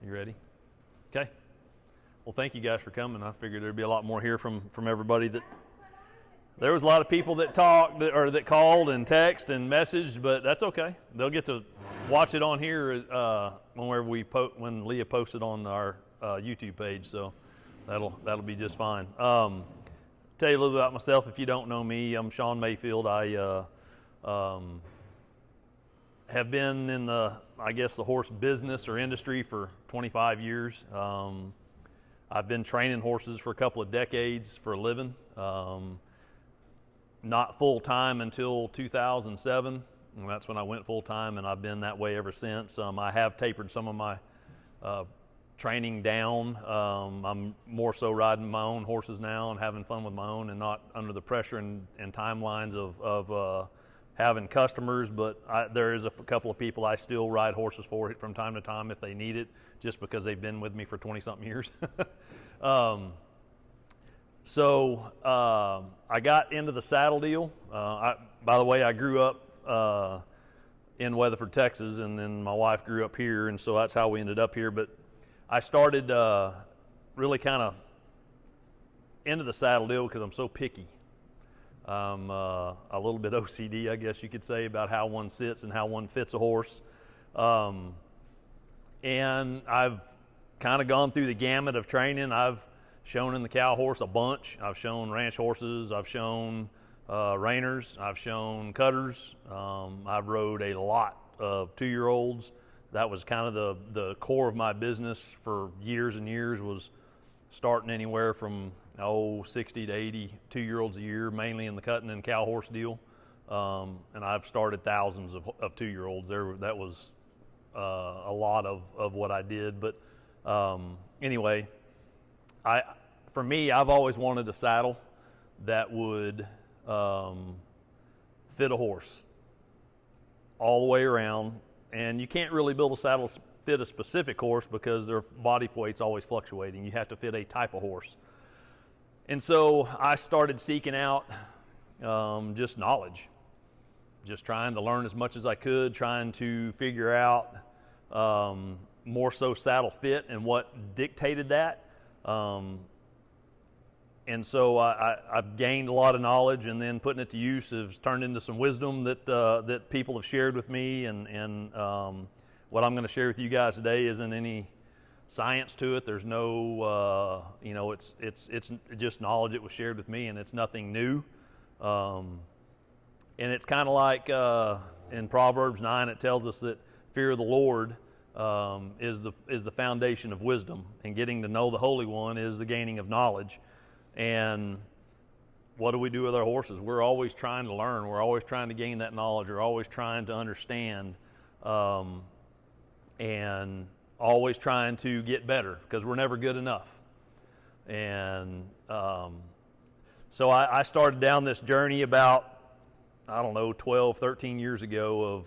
You ready? Okay. Well, thank you guys for coming. I figured there'd be a lot more here from everybody. That there was a lot of people that talked or that called and text and messaged, but that's okay. They'll get to watch it on here when Leah posts it on our YouTube page. So that'll be just fine. Tell you a little bit about myself if you don't know me. I'm Sean Mayfield. I have been in the horse business or industry for 25 years. I've been training horses for a couple of decades for a living. Not full-time until 2007, and that's when I went full-time, and I've been that way ever since. I have tapered some of my training down. I'm more so riding my own horses now and having fun with my own and not under the pressure and timelines of having customers, but there is a couple of people I still ride horses for from time to time if they need it, just because they've been with me for 20-something years. So I got into the saddle deal. By the way, I grew up in Weatherford, Texas, and then my wife grew up here, and so that's how we ended up here. But I started really kind of into the saddle deal because I'm so picky. I'm a little bit OCD, I guess you could say, about how one sits and how one fits a horse. And I've kind of gone through the gamut of training. I've shown in the cow horse a bunch. I've shown ranch horses. I've shown reiners. I've shown cutters. I've rode a lot of 2-year-olds. That was kind of the core of my business for years and years, was starting anywhere from 60 to 80 2-year-olds a year, mainly in the cutting and cow horse deal. And I've started thousands of 2-year-olds. That was a lot of what I did. But anyway, for me, I've always wanted a saddle that would fit a horse all the way around. And you can't really build a saddle to fit a specific horse because their body weight's always fluctuating. You have to fit a type of horse. And so I started seeking out just knowledge, just trying to learn as much as I could, trying to figure out more so saddle fit and what dictated that. And so I've gained a lot of knowledge, and then putting it to use has turned into some wisdom that people have shared with me. And what I'm going to share with you guys today isn't any science to it. There's no, it's just knowledge that was shared with me, and it's nothing new. And it's kind of like in Proverbs 9, it tells us that fear of the Lord is the foundation of wisdom, and getting to know the Holy One is the gaining of knowledge. And what do we do with our horses? We're always trying to learn. We're always trying to gain that knowledge. We're always trying to understand, and always trying to get better, because we're never good enough. And so I started down this journey about, 12, 13 years ago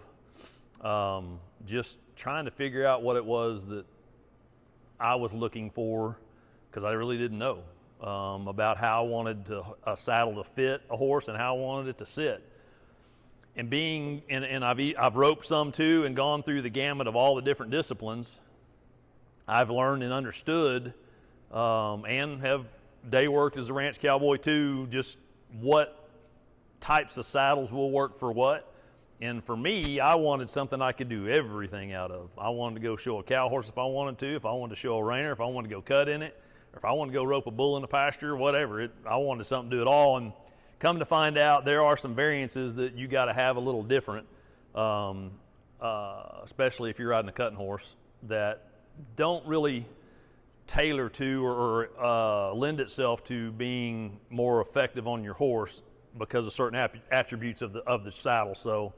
of just trying to figure out what it was that I was looking for, because I really didn't know about how I wanted a saddle to fit a horse and how I wanted it to sit. And I've roped some too and gone through the gamut of all the different disciplines. I've learned and understood and have day worked as a ranch cowboy too, just what types of saddles will work for what. And for me, I wanted something I could do everything out of. I wanted to go show a cow horse if I wanted to, if I wanted to show a reiner, if I wanted to go cut in it, or if I wanted to go rope a bull in the pasture, whatever. I wanted something to do it all. And come to find out, there are some variances that you got to have a little different, especially if you're riding a cutting horse, that don't really tailor to or lend itself to being more effective on your horse because of certain attributes of the saddle. So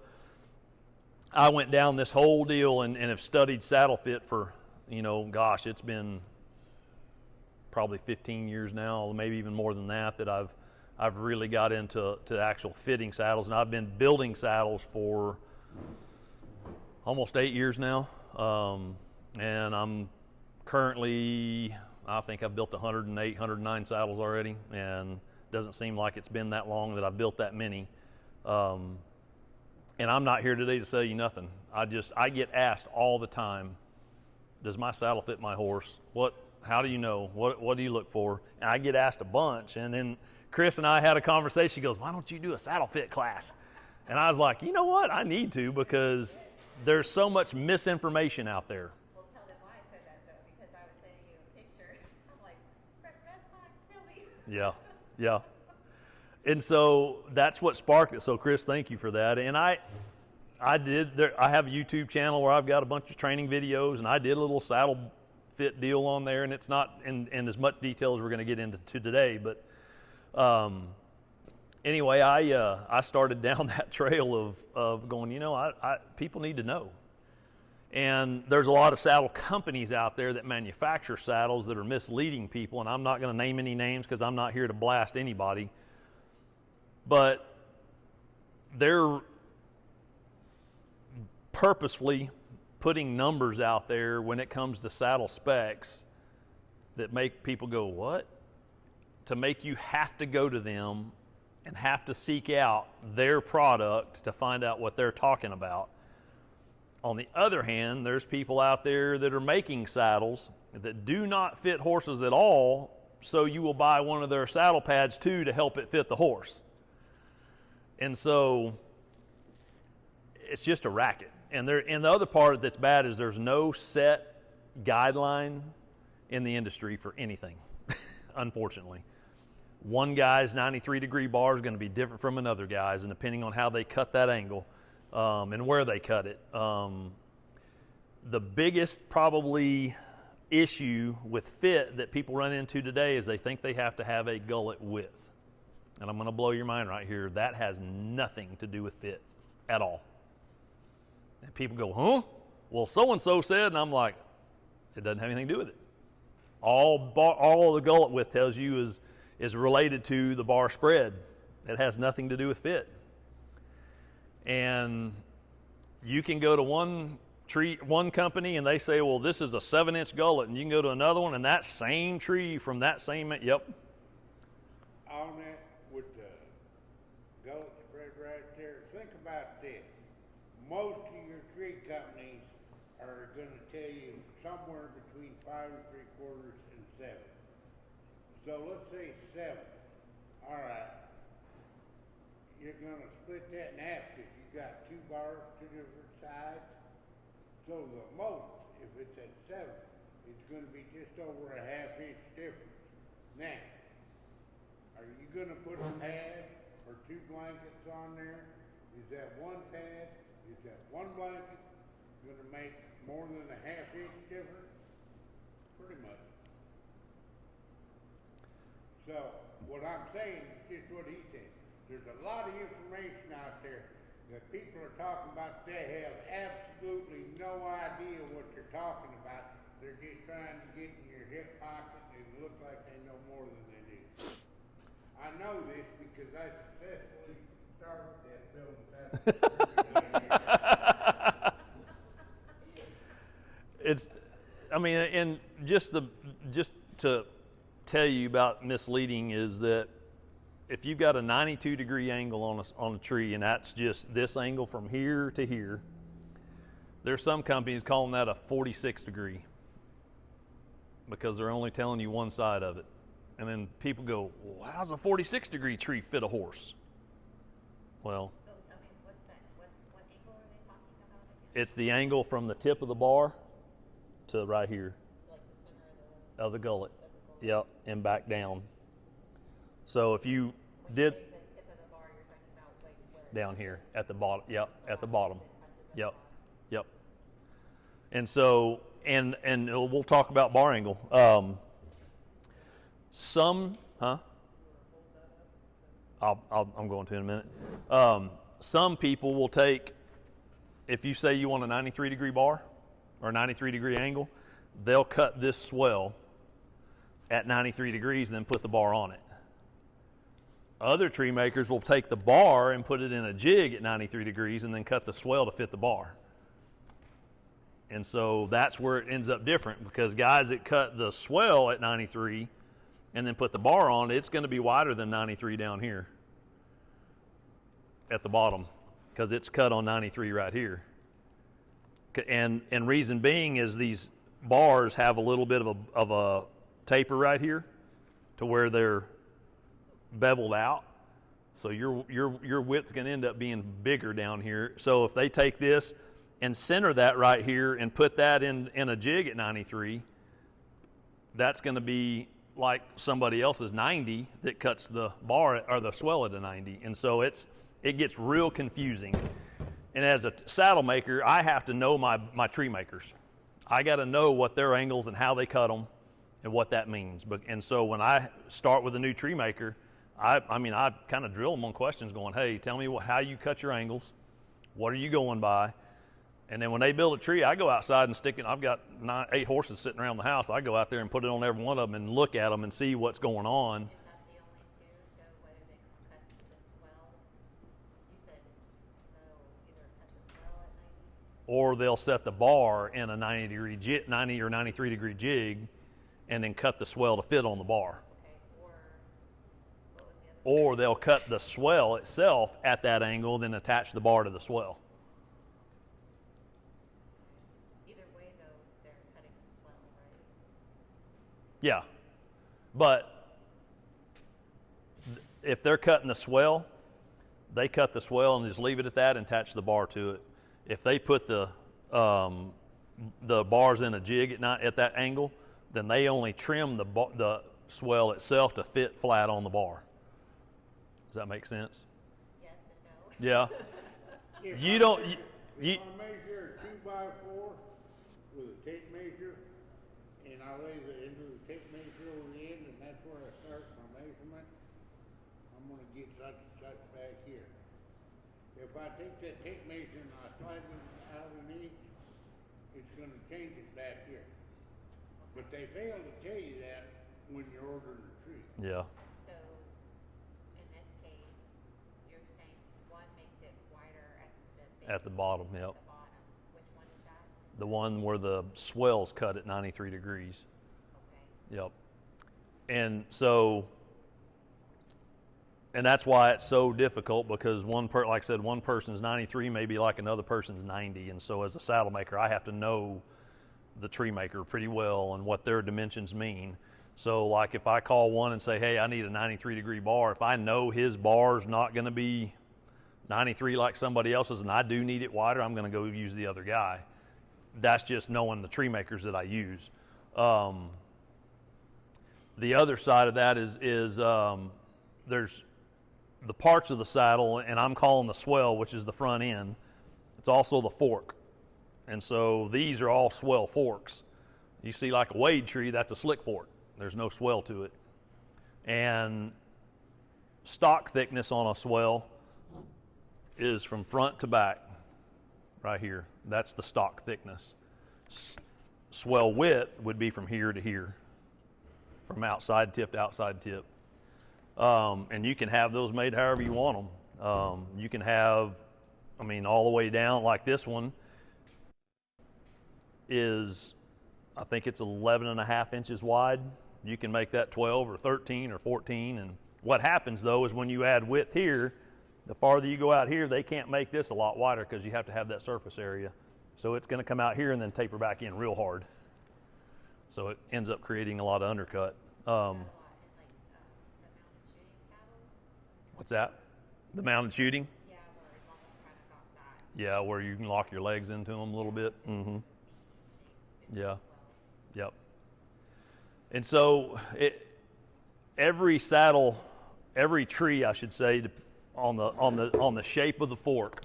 I went down this whole deal and have studied saddle fit for, it's been probably 15 years now, maybe even more than that I've really got into actual fitting saddles. And I've been building saddles for almost 8 years now. And I'm currently, I think I've built 108, 109 saddles already, and it doesn't seem like it's been that long that I've built that many. And I'm not here today to sell you nothing. I get asked all the time, does my saddle fit my horse? How do you know? What do you look for? And I get asked a bunch, and then Chris and I had a conversation. He goes, why don't you do a saddle fit class? And I was like, you know what? I need to, because there's so much misinformation out there. Well, tell them why I said that, though, because I was sending you a picture. I'm like, red flag, tell me. Yeah. And so that's what sparked it. So Chris, thank you for that. And I have a YouTube channel where I've got a bunch of training videos, and I did a little saddle fit deal on there, and it's not in as much detail as we're going to get into today. But anyway, I started down that trail of going, people need to know. And there's a lot of saddle companies out there that manufacture saddles that are misleading people, and I'm not going to name any names because I'm not here to blast anybody. But they're purposefully putting numbers out there when it comes to saddle specs that make people go, what? To make you have to go to them and have to seek out their product to find out what they're talking about. On the other hand, there's people out there that are making saddles that do not fit horses at all, so you will buy one of their saddle pads too to help it fit the horse. And so it's just a racket. And the other part that's bad is there's no set guideline in the industry for anything, unfortunately. One guy's 93-degree bar is going to be different from another guy's, and depending on how they cut that angle and where they cut it. The biggest probably issue with fit that people run into today is they think they have to have a gullet width. And I'm going to blow your mind right here. That has nothing to do with fit at all. And people go, huh? Well, so-and-so said, and I'm like, it doesn't have anything to do with it. All the gullet width tells you is related to the bar spread. It has nothing to do with fit. And you can go to one company and they say, well, this is a 7-inch gullet, and you can go to another one and that same tree from that same, yep. On that with the gullet spread right there, think about this. Most of your tree companies are going to tell you somewhere between 5 3/4 and 7. So let's say 7. All right. You're going to split that in half because you got 2 bars, 2 different sides. So the most, if it's at 7, it's going to be just over a 1/2 inch difference. Now, are you going to put a pad or 2 blankets on there? Is that 1 pad? Is that 1 blanket going to make more than a 1/2 inch difference? Pretty much. So what I'm saying is just what he said. There's a lot of information out there that people are talking about. They have absolutely no idea what they're talking about. They're just trying to get in your hip pocket and look like they know more than they do. I know this because I successfully started that building. And just to tell you about misleading is that if you've got a 92-degree angle on a tree, and that's just this angle from here to here, there's some companies calling that a 46-degree because they're only telling you one side of it. And then people go, well, how's a 46-degree tree fit a horse? Well, So tell me, what angle are they talking about again? it's the angle from the tip of the bar to right here So like the center of the gullet. of the gullet? Yep, and back down. So if you When did you say the tip of the bar, you're talking about like where it down touches- here at the bottom, yep, at the bottom. it touches at the Yep, bottom. yep. And so, and we'll talk about bar angle. I'm going to in a minute. Some people will take, if you say you want a 93-degree bar or a 93-degree angle, they'll cut this swell at 93 degrees and then put the bar on it. Other tree makers will take the bar and put it in a jig at 93 degrees and then cut the swell to fit the bar. And so that's where it ends up different, because guys that cut the swell at 93 and then put the bar on, it's going to be wider than 93 down here at the bottom, because it's cut on 93 right here. And reason being is these bars have a little bit of a taper right here to where they're beveled out. So your width's going to end up being bigger down here. So if they take this and center that right here and put that in a jig at 93, that's going to be like somebody else's 90 that cuts the bar or the swell at a 90. And so it gets real confusing. And as a saddle maker, I have to know my tree makers. I got to know what their angles and how they cut them and what that means. And so when I start with a new tree maker, I kind of drill them on questions going, hey, tell me how you cut your angles. What are you going by? And then when they build a tree, I go outside and stick it. I've got 8 horses sitting around the house. I go out there and put it on every one of them and look at them and see what's going on. Is that the only two? So whether they cut the swell, you said they'll either cut the swell at 90? Or they'll set the bar in a 90 or 93 degree jig and then cut the swell to fit on the bar. Okay, or what was the other? Or they'll cut the swell itself at that angle, then attach the bar to the swell. Either way, though, they're cutting the swell, right? Yeah, but if they're cutting the swell, they cut the swell and just leave it at that and attach the bar to it. If they put the bars in a jig at that angle, then they only trim the swell itself to fit flat on the bar. Does that make sense? Yes and no. Yeah. If You I don't. measure- You, If I measure a 2x4 with a tape measure, and I lay the end of the tape measure over the end, and that's where I start my measurement, I'm gonna get such and such back here. If I take that tape measure and I slide it out of an inch, it's gonna change it back here. But they fail to tell you that when you're ordering a tree. yeah. So, in this case, you're saying one makes it wider at the base, At the bottom, at yep. the bottom. Which one is that? The one where the swell's cut at 93 degrees. Okay. Yep. And so, and that's why it's so difficult, because like I said, one person's 93 may be like another person's 90. And so as a saddle maker, I have to know the tree maker pretty well and what their dimensions mean. So like if I call one and say, hey, I need a 93 degree bar, if I know his bar's not going to be 93 like somebody else's and I do need it wider, I'm going to go use the other guy. That's just knowing the tree makers that I use. The other side of that is there's the parts of the saddle, and I'm calling the swell, which is the front end. It's also the fork. And so these are all swell forks. You see like a wade tree, that's a slick fork. There's no swell to it. And stock thickness on a swell is from front to back, right here. That's the stock thickness. Swell width would be from here to here, from outside tip to outside tip. And you can have those made however you want them. You can have, all the way down, like this one is, I think it's 11.5 inches wide. You can make that 12 or 13 or 14. And what happens though is when you add width here, the farther you go out here, they can't make this a lot wider because you have to have that surface area. So it's going to come out here and then taper back in real hard. So it ends up creating a lot of undercut. What's that? The mounted shooting? Yeah, where it's almost kind of got that. Yeah, where you can lock your legs into them a little bit. Mm-hmm. Yeah. Yep. And so every saddle, every tree, I should say, on the shape of the fork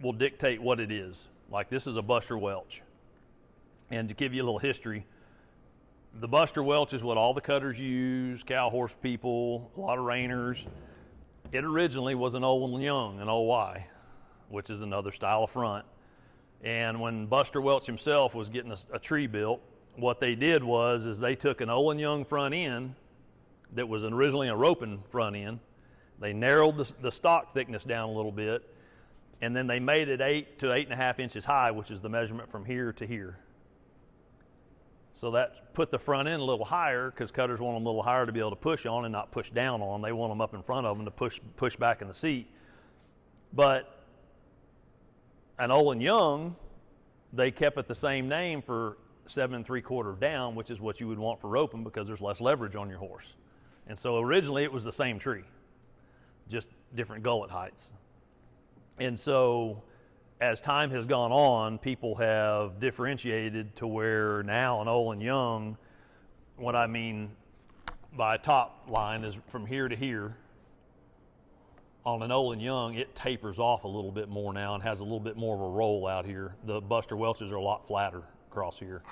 will dictate what it is. Like this is a Buster Welch. And to give you a little history, the Buster Welch is what all the cutters use, cow horse people, a lot of reiners. It originally was an Old and Young, an OY, which is another style of front. And when Buster Welch himself was getting a tree built, what they did was they took an Old and Young front end that was originally a roping front end. They narrowed the stock thickness down a little bit, and then they made it 8 to 8.5 inches high, which is the measurement from here to here. So that put the front end a little higher because cutters want them a little higher to be able to push on and not push down on. They want them up in front of them to push back in the seat. But an Old and Young they kept it the same name for 7 3/4 down, which is what you would want for roping because there's less leverage on your horse. And so originally it was the same tree, just different gullet heights. And so as time has gone on, people have differentiated to where now an Olin Young, what I mean by top line is from here to here. On an Olin Young, it tapers off a little bit more now and has a little bit more of a roll out here. The Buster Welches are a lot flatter across here.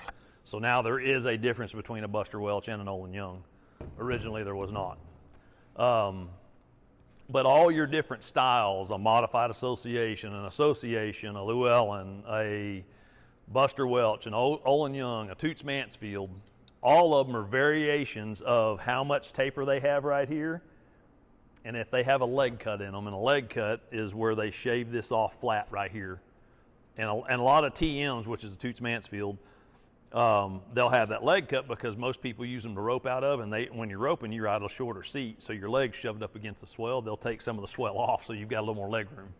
So now there is a difference between a Buster Welch and an Olin Young. Originally there was not. But all your different styles, a modified association, an association, a Llewellyn, a Buster Welch, an Olin Young, a Toots Mansfield, all of them are variations of how much taper they have right here, and if they have a leg cut in them. And a leg cut is where they shave this off flat right here. And a lot of TMs, which is a Toots Mansfield, they'll have that leg cut because most people use them to rope out of, and when you're roping, you're out of a shorter seat, so your leg's shoved up against the swell. They'll take some of the swell off, so you've got a little more leg room.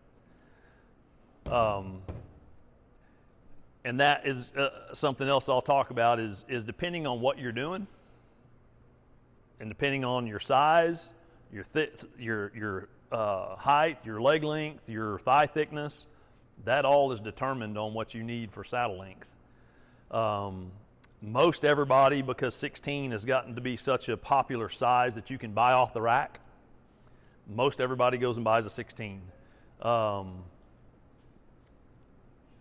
And that is something else I'll talk about is depending on what you're doing, and depending on your size, your height, your leg length, your thigh thickness, that all is determined on what you need for saddle length. Most everybody, because 16 has gotten to be such a popular size that you can buy off the rack, most everybody goes and buys a 16.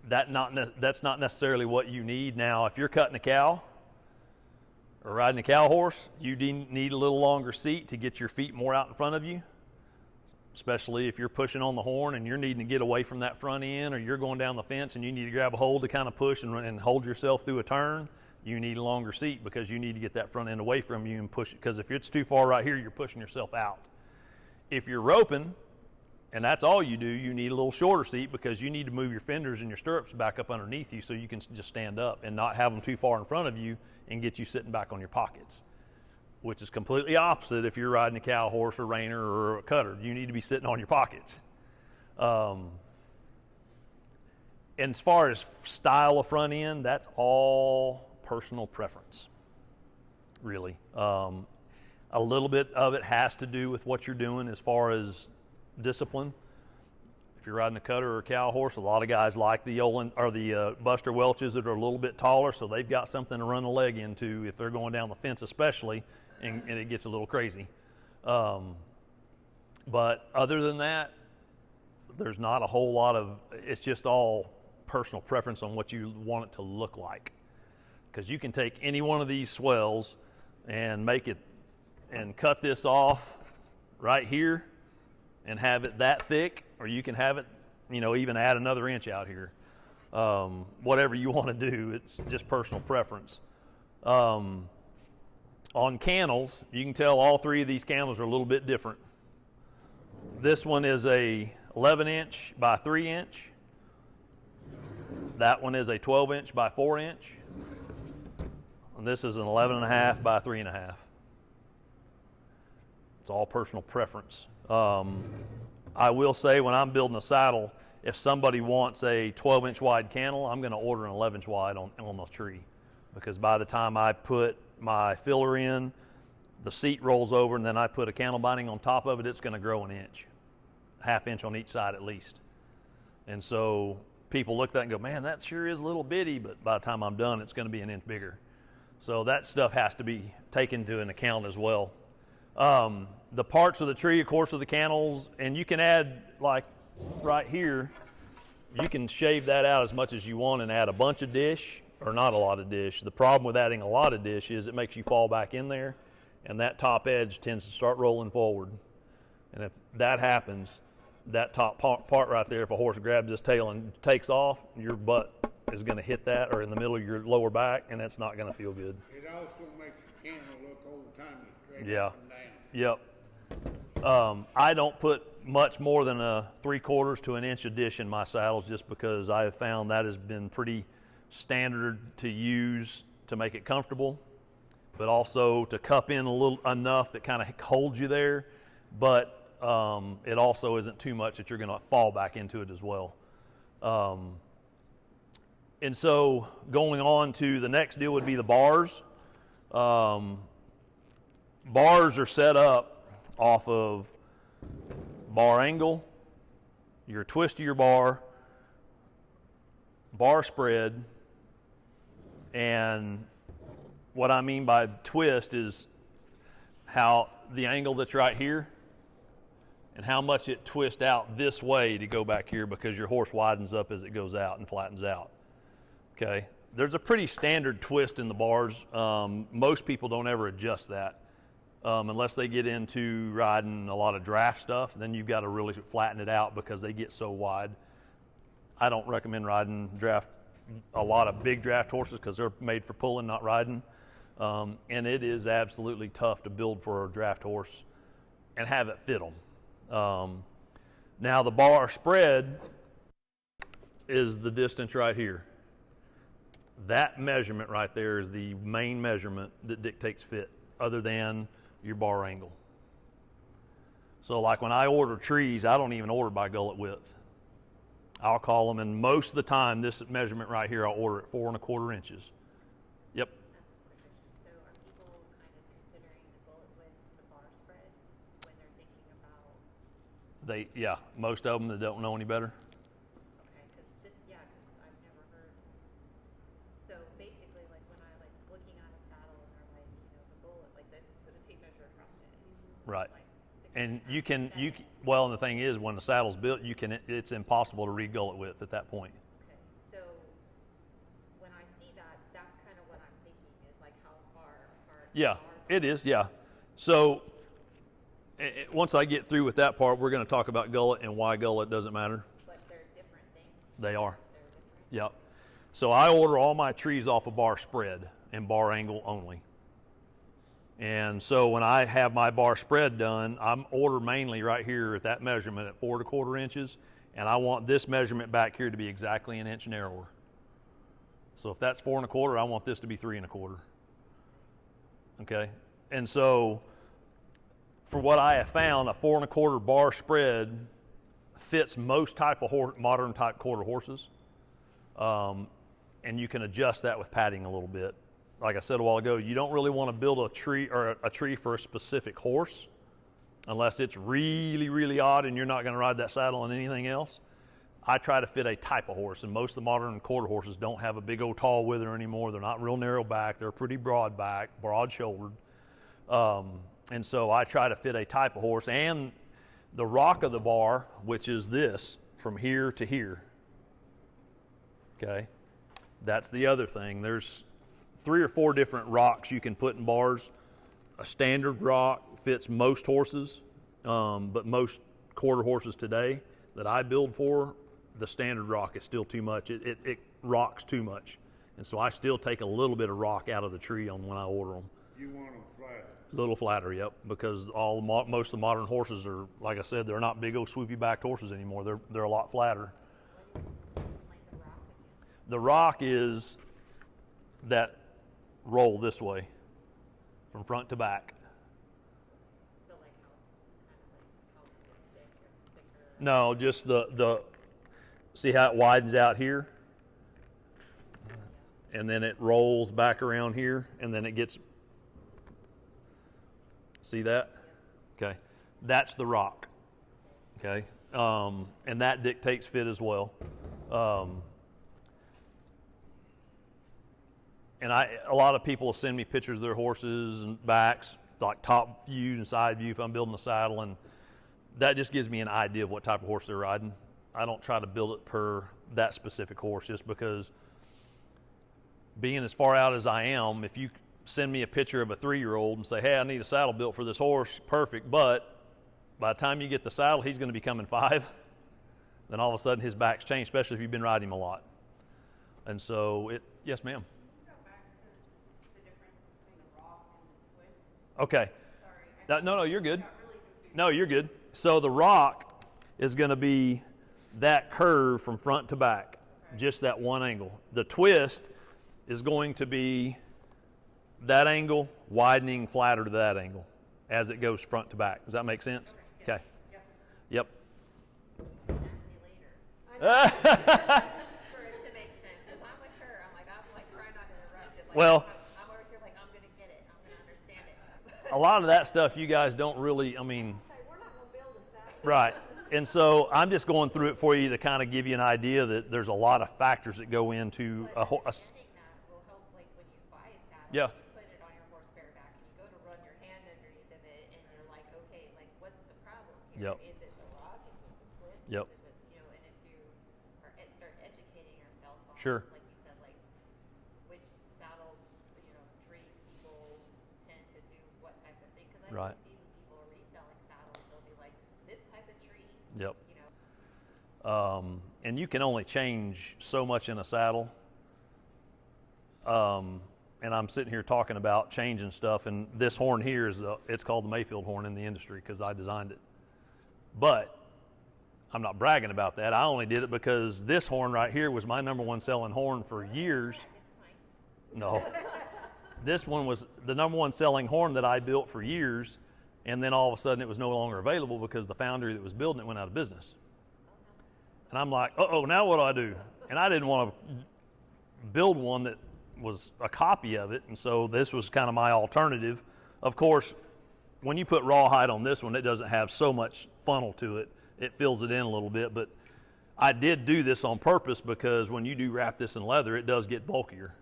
That's not necessarily what you need. Now, if you're cutting a cow or riding a cow horse, you need a little longer seat to get your feet more out in front of you, especially if you're pushing on the horn and you're needing to get away from that front end, or you're going down the fence and you need to grab a hold to kind of push and hold yourself through a turn. You need a longer seat because you need to get that front end away from you and push it, because if it's too far right here, you're pushing yourself out. If you're roping and that's all you do, you need a little shorter seat because you need to move your fenders and your stirrups back up underneath you so you can just stand up and not have them too far in front of you and get you sitting back on your pockets, which is completely opposite if you're riding a cow horse or reiner or a cutter. You need to be sitting on your pockets. And as far as style of front end, that's all personal preference, really. A little bit of it has to do with what you're doing as far as discipline. If you're riding a cutter or a cow horse, a lot of guys like the Olin or the Buster Welches that are a little bit taller, so they've got something to run the leg into if they're going down the fence especially, and it gets a little crazy. But other than that, there's not a whole lot of, it's just all personal preference on what you want it to look like. Because you can take any one of these swells and make it, and cut this off right here and have it that thick, or you can have it, even add another inch out here. Whatever you want to do, it's just personal preference. On cannels, you can tell all three of these cannels are a little bit different. This one is a 11 inch by 3 inch. That one is a 12 inch by 4 inch. And this is an 11.5 by 3.5. It's all personal preference. I will say when I'm building a saddle, if somebody wants a 12 inch wide cannel, I'm going to order an 11 inch wide on the tree, because by the time I put my filler in, the seat rolls over, and then I put a cannel binding on top of it, it's going to grow an inch, ½ inch on each side at least. And so people look at that and go, man, that sure is a little bitty, but by the time I'm done, it's going to be an inch bigger. So that stuff has to be taken into an account as well. The parts of the tree, of course, of the cannels, and you can add, like right here, you can shave that out as much as you want and add a bunch of dish or not a lot of dish. The problem with adding a lot of dish is it makes you fall back in there, and that top edge tends to start rolling forward. And if that happens, that top part right there, if a horse grabs his tail and takes off, your butt is going to hit that, or in the middle of your lower back, and that's not going to feel good. It also makes the candle look old-timey, straight Yeah. up and down. Yep. I don't put much more than a 3/4 to an inch of dish in my saddles, just because I have found that has been pretty standard to use to make it comfortable, but also to cup in a little enough that kind of holds you there, but it also isn't too much that you're going to fall back into it as well. And so going on to the next deal would be the bars. Bars are set up off of bar angle, your twist of your bar spread, and what I mean by twist is how the angle that's right here and how much it twists out this way to go back here, because your horse widens up as it goes out and flattens out. Okay, there's a pretty standard twist in the bars. Most people don't ever adjust that unless they get into riding a lot of draft stuff. Then you've got to really flatten it out because they get so wide. I don't recommend riding a lot of big draft horses because they're made for pulling, not riding. And it is absolutely tough to build for a draft horse and have it fit them. Now the bar spread is the distance right here. That measurement right there is the main measurement that dictates fit, other than your bar angle. So like when I order trees, I don't even order by gullet width. I'll call them, and most of the time this measurement right here, I'll order at 4 1/4 inches. Yep. So are people kind of considering the gullet width, the bar spread, when they're thinking about? Yeah, most of them that don't know any better. Okay, because I've never heard. So basically, like when I like looking at a saddle and they're like, the gullet like this, put a tape measure across it. Right. Like And well, and the thing is, when the saddle's built, it's impossible to read gullet width at that point. Okay, so when I see that, that's kind of what I'm thinking is like how far apart. Yeah, bars it are. is, yeah. So once I get through with that part, we're going to talk about gullet and why gullet doesn't matter. But they're different things. They are. They're different. Yep. So I order all my trees off a bar spread and bar angle only. And so when I have my bar spread done, I'm order mainly right here at that measurement at 4 1/4 inches, and I want this measurement back here to be exactly an inch narrower. So if that's 4 1/4, I want this to be 3 1/4. Okay, and so for what I have found, a 4 1/4 bar spread fits most type of modern type quarter horses, and you can adjust that with padding a little bit. Like I said a while ago, you don't really want to build a tree for a specific horse unless it's really, really odd and you're not going to ride that saddle on anything else. I try to fit a type of horse, and most of the modern quarter horses don't have a big old tall wither anymore. They're not real narrow back. They're pretty broad back, broad shouldered. And so I try to fit a type of horse, and the rock of the bar, which is this, from here to here. Okay, that's the other thing. There's 3 or 4 different rocks you can put in bars. A standard rock fits most horses, but most quarter horses today that I build for, the standard rock is still too much. It rocks too much. And so I still take a little bit of rock out of the tree when I order them. You want them flat. A little flatter, yep, because most of the modern horses are, like I said, they're not big old swoopy backed horses anymore. They're a lot flatter. What do you explain the rock again? The rock is that roll this way from front to back. So like how thick or thicker? No, just the see how it widens out here, and then it rolls back around here, and then it gets, see that? Okay, that's the rock. Okay, and that dictates fit as well. And a lot of people will send me pictures of their horses and backs, like top view and side view if I'm building a saddle, and that just gives me an idea of what type of horse they're riding. I don't try to build it per that specific horse, just because being as far out as I am, if you send me a picture of a 3-year-old and say, hey, I need a saddle built for this horse, perfect, but by the time you get the saddle, he's going to be coming 5. Then all of a sudden his back's changed, especially if you've been riding him a lot. And so yes, ma'am. Okay. Sorry. No, you're good. I got really confused. No, you're good. So the rock is going to be that curve from front to back, just that one angle. The twist is going to be that angle widening flatter to that angle as it goes front to back. Does that make sense? Okay. Yep. Ask me later. For it to make sense, because I'm with Like, Well, I'm over here like, I'm going to get it. I'm going to understand it. a lot of that stuff you guys don't really, I mean, We're not going to build a saddle. right. And so I'm just going through it for you to kind of give you an idea that there's a lot of factors that go into But a understanding that will help, like, when you buy a saddle, Yeah. you put it on your horse bareback, and you go to run your hand underneath of it, and you're like, okay, like, what's the problem here? Yep. Is it the rock? Is it the twist? Yep. Is it the, and if you start educating yourself on, Sure. like you said, like, which saddle, tree people tend to do what type of thing. Because I Right. do see when people are reselling saddles, they'll be like, this type of tree, Yep. And you can only change so much in a saddle. And I'm sitting here talking about changing stuff, and this horn here it's called the Mayfield horn in the industry because I designed it. But I'm not bragging about that. I only did it because this horn right here was my #1 selling horn for years. No. This one was the #1 selling horn that I built for years, and then all of a sudden it was no longer available because the foundry that was building it went out of business. And I'm like, uh-oh, now what do I do? And I didn't want to build one that was a copy of it, and so this was kind of my alternative. Of course, when you put rawhide on this one, it doesn't have so much funnel to it. It fills it in a little bit, but I did do this on purpose because when you do wrap this in leather, it does get bulkier.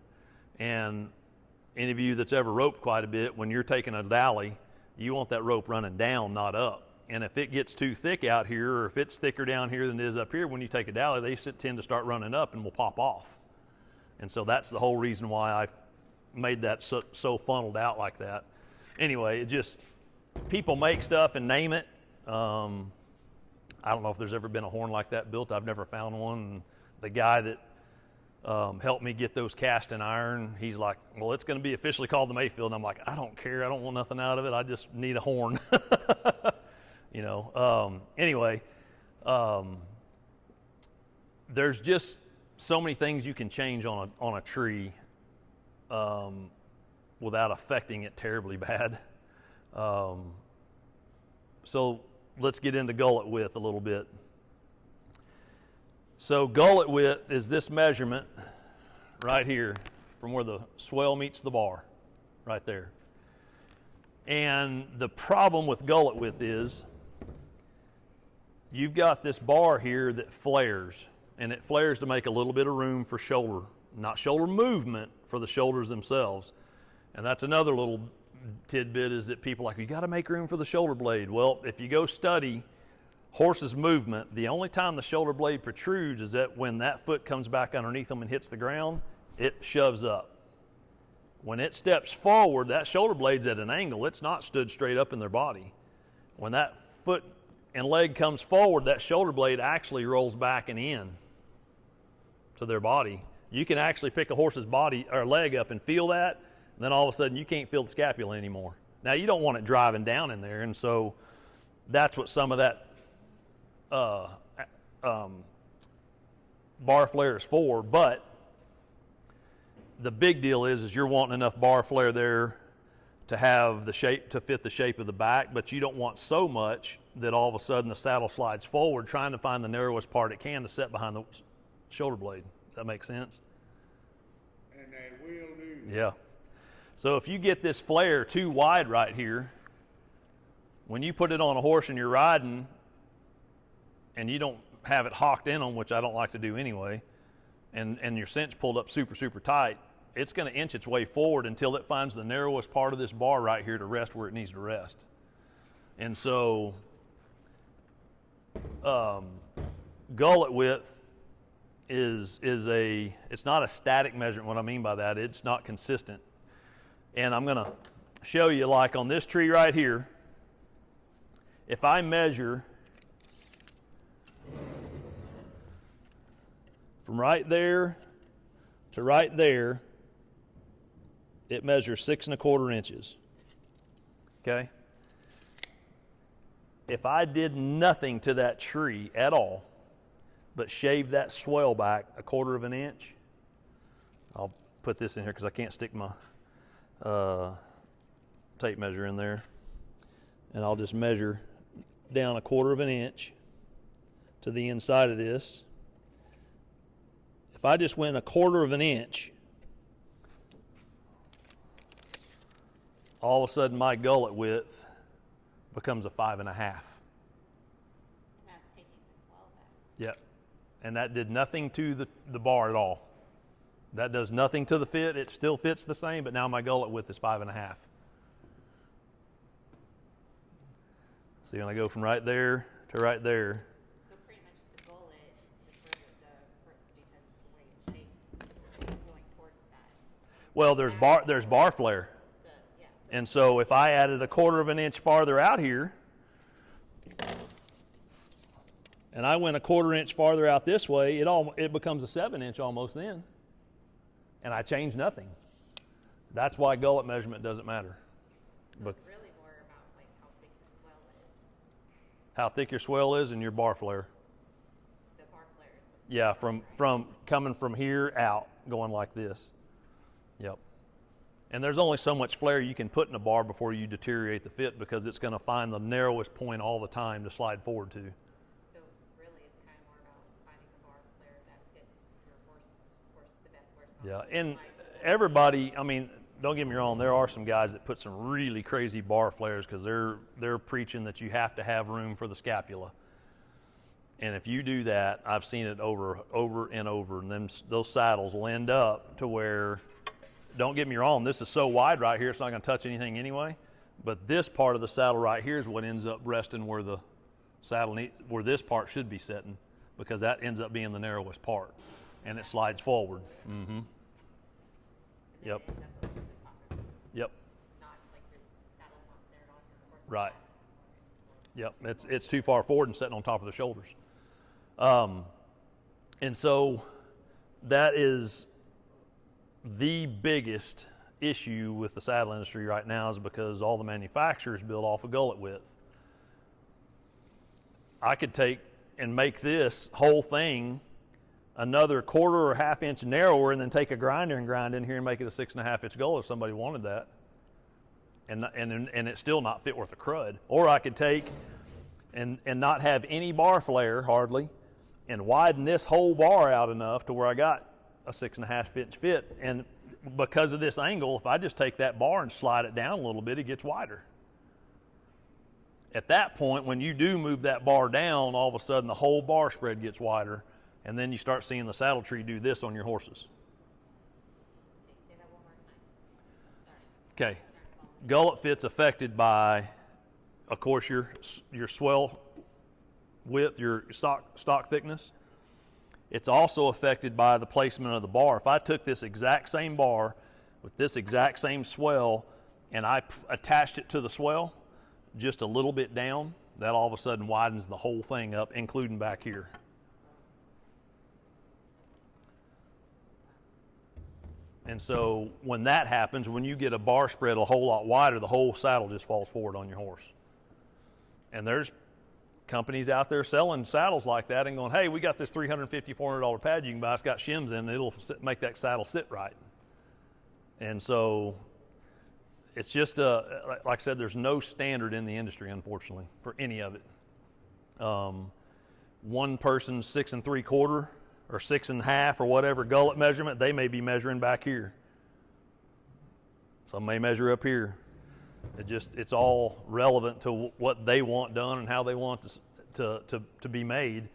And any of you that's ever roped quite a bit, when you're taking a dally, you want that rope running down, not up. And if it gets too thick out here, or if it's thicker down here than it is up here, when you take a dally, they tend to start running up and will pop off. And so that's the whole reason why I made that so funneled out like that. Anyway, it just, people make stuff and name it. I don't know if there's ever been a horn like that built. I've never found one. And the guy that helped me get those cast in iron, he's like, well, it's going to be officially called the Mayfield. And I'm like, I don't care. I don't want nothing out of it. I just need a horn. Anyway, there's just so many things you can change on a tree without affecting it terribly bad. So let's get into gullet width a little bit. So gullet width is this measurement right here from where the swell meets the bar, right there. And the problem with gullet width is you've got this bar here that flares, and it flares to make a little bit of room for shoulder, not shoulder movement, for the shoulders themselves. And that's another little tidbit, is that people are like, you got to make room for the shoulder blade. Well, if you go study horses' movement, the only time the shoulder blade protrudes is that when that foot comes back underneath them and hits the ground, it shoves up. When it steps forward, that shoulder blade's at an angle. It's not stood straight up in their body. When that foot and leg comes forward, that shoulder blade actually rolls back and in to their body. You can actually pick a horse's body or leg up and feel that, and then all of a sudden you can't feel the scapula anymore. Now, you don't want it driving down in there, and so that's what some of that bar flare is for. But the big deal is you're wanting enough bar flare there to have the shape, to fit the shape of the back, but you don't want so much that all of a sudden the saddle slides forward, trying to find the narrowest part it can to set behind the shoulder blade. Does that make sense? And they will do. Yeah. So if you get this flare too wide right here, when you put it on a horse and you're riding and you don't have it hocked in on, which I don't like to do anyway, and your cinch pulled up super, super tight, it's going to inch its way forward until it finds the narrowest part of this bar right here to rest where it needs to rest. And so gullet width is it's not a static measurement. What I mean by that, it's not consistent. And I'm going to show you, like on this tree right here, if I measure from right there to right there, it measures 6 1/4 inches. Okay? If I did nothing to that tree at all, but shaved that swell back 1/4 inch, I'll put this in here because I can't stick my tape measure in there, and I'll just measure down 1/4 inch to the inside of this. If I just went 1/4 inch all of a sudden my gullet width becomes a 5.5. And that's taking the swell back. Yep. And that did nothing to the bar at all. That does nothing to the fit. It still fits the same, but now my gullet width is 5.5. See, when I go from right there to right there. So pretty much the gullet, because the way it's shaped, going towards that. Well, there's bar flare. Yeah. And so if I added a 1/4 of an inch farther out here, and I went a 1/4 inch farther out this way, it becomes a 7-inch almost then. And I change nothing. That's why gullet measurement doesn't matter. So it's really more about like how thick the swell is. How thick your swell is and your bar flare. The bar flare is what's Yeah, from coming from here out, going like this. Yep. And there's only so much flare you can put in a bar before you deteriorate the fit, because it's going to find the narrowest point all the time to slide forward to. So really it's kind of more about finding the bar flare that fits your horse the best horse. Yeah, and everybody, I mean, don't get me wrong, there are some guys that put some really crazy bar flares because they're preaching that you have to have room for the scapula. And if you do that, I've seen it over and over, and those saddles will end up to where, don't get me wrong, this is so wide right here, it's not going to touch anything anyway, but this part of the saddle right here is what ends up resting where the saddle, where this part should be sitting, because that ends up being the narrowest part, and it slides forward. Mm-hmm. Yep. Yep. Not like your saddle's not centered on your horse's Right. back. Yep. It's too far forward and sitting on top of the shoulders. And so that is the biggest issue with the saddle industry right now, is because all the manufacturers build off a gullet width. I could take and make this whole thing another 1/4 or 1/2 inch narrower, and then take a grinder and grind in here and make it a 6.5 inch gullet if somebody wanted that, and it still not fit worth a crud. Or I could take and not have any bar flare hardly, and widen this whole bar out enough to where I got a 6.5 inch fit. And because of this angle, if I just take that bar and slide it down a little bit, it gets wider. At that point, when you do move that bar down, all of a sudden the whole bar spread gets wider, and then you start seeing the saddle tree do this on your horses. Okay, say that one more time. Sorry. Okay, gullet fit's affected by, of course, your swell width, your stock thickness. It's also affected by the placement of the bar. If I took this exact same bar with this exact same swell and I attached it to the swell just a little bit down, that all of a sudden widens the whole thing up, including back here. And so when that happens, when you get a bar spread a whole lot wider, the whole saddle just falls forward on your horse. And there's companies out there selling saddles like that and going, hey, we got this $350, $400 pad you can buy. It's got shims in it. It'll make that saddle sit right. And so it's just, like I said, there's no standard in the industry, unfortunately, for any of it. One person's 6 3/4 or 6 1/2 or whatever gullet measurement, they may be measuring back here. Some may measure up here. It's all relevant to what they want done and how they want to be made.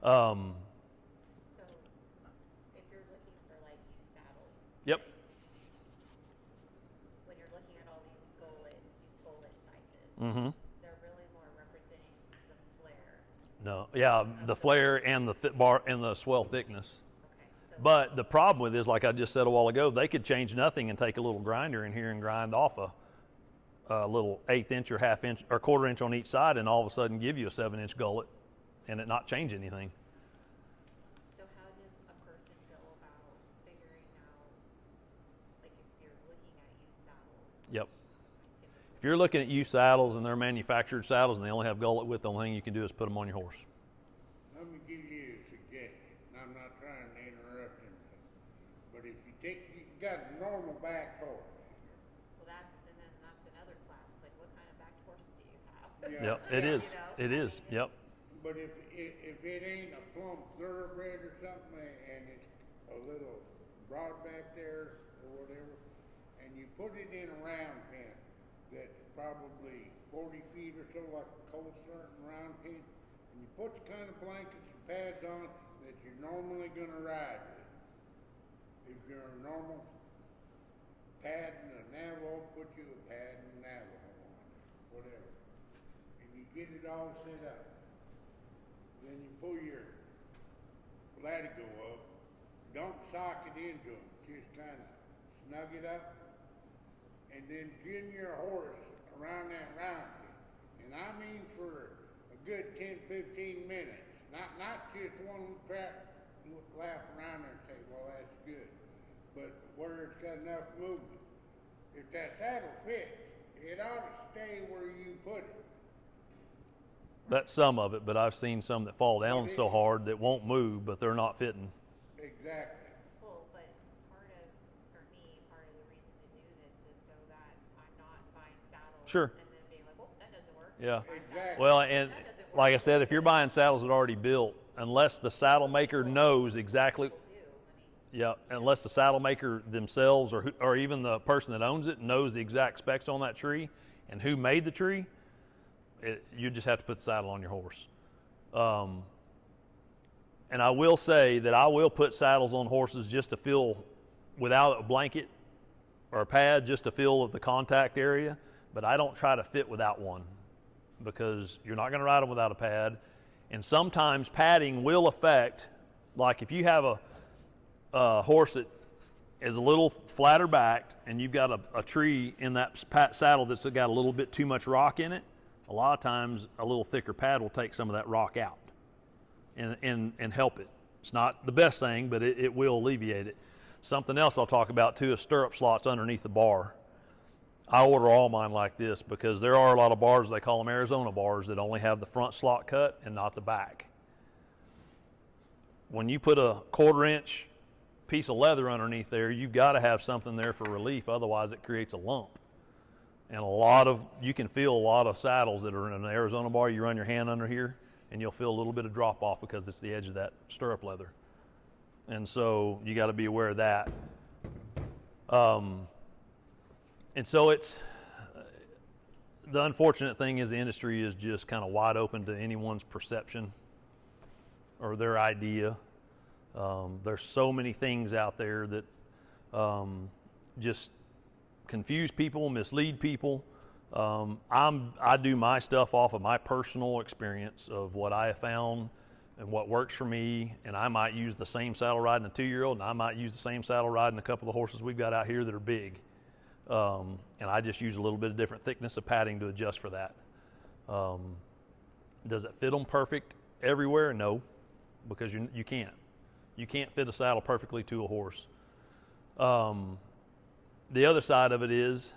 So if you're looking for like used saddles. Yep. Like, when you're looking at all these gullet sizes, Mm-hmm. they're really more representing the flare. No, yeah, the flare and the bar and the swell thickness. Okay. So But the problem with it is, like I just said a while ago, they could change nothing and take a little grinder in here and grind off a little 1/8 inch or 1/2 inch or 1/4 inch on each side, and all of a sudden give you a 7-inch gullet and it not change anything. So how does a person go about figuring out, like if you're looking at used saddles? Yep. If you're looking at used saddles and they're manufactured saddles and they only have gullet width, the only thing you can do is put them on your horse. Let me give you a suggestion. I'm not trying to interrupt anything, but if you got a normal back horse. Well, that's another class. Like, what kind of backed horse do you have? Yeah. Yep, it Yeah. is. It is. Yep. But if it ain't a plump thoroughbred or something, and it's a little broad back there or whatever, and you put it in a round pen, that's probably 40 feet or so, like a cold starting round pin, and you put the kind of blankets and pads on that you're normally going to ride with. If you're a normal pad and a Navajo, put you a pad and a Navajo on it, whatever. And you get it all set up. Then you pull your latigo up. Don't sock it into them. Just kind of snug it up. And then gin your horse around that round pin. And I mean for a good 10, 15 minutes. Not just one crap lap around there and say, well, that's good. But where it's got enough movement. If that saddle fits, it ought to stay where you put it. That's some of it, but I've seen some that fall down so hard that won't move, but they're not fitting. Exactly. Well, but part of the reason to do this is so that I'm not buying saddles. Sure. And then being like, well, that doesn't work. Yeah. Exactly. Well, and like I said, if you're buying saddles that are already built, unless the saddle maker knows exactly, yeah, unless the saddle maker themselves or even the person that owns it knows the exact specs on that tree and who made the tree, you just have to put the saddle on your horse. And I will say that I will put saddles on horses just to feel, without a blanket or a pad, just to feel the contact area, but I don't try to fit without one because you're not going to ride them without a pad. And sometimes padding will affect, like if you have a horse that is a little flatter backed and you've got a tree in that saddle that's got a little bit too much rock in it, a lot of times a little thicker pad will take some of that rock out and help it. It's not the best thing, but it will alleviate it. Something else I'll talk about too is stirrup slots underneath the bar. I order all mine like this because there are a lot of bars, they call them Arizona bars, that only have the front slot cut and not the back. When you put a 1/4 inch piece of leather underneath there, you've got to have something there for relief, otherwise it creates a lump. And you can feel a lot of saddles that are in an Arizona bar, you run your hand under here and you'll feel a little bit of drop off because it's the edge of that stirrup leather. And so you got to be aware of that. And so the unfortunate thing is the industry is just kind of wide open to anyone's perception or their idea. There's so many things out there that just confuse people, mislead people. I do my stuff off of my personal experience of what I have found and what works for me, and I might use the same saddle riding a 2-year-old, and I might use the same saddle riding a couple of horses we've got out here that are big. And I just use a little bit of different thickness of padding to adjust for that. Does it fit them perfect everywhere? No, because you can't. You can't fit a saddle perfectly to a horse. The other side of it is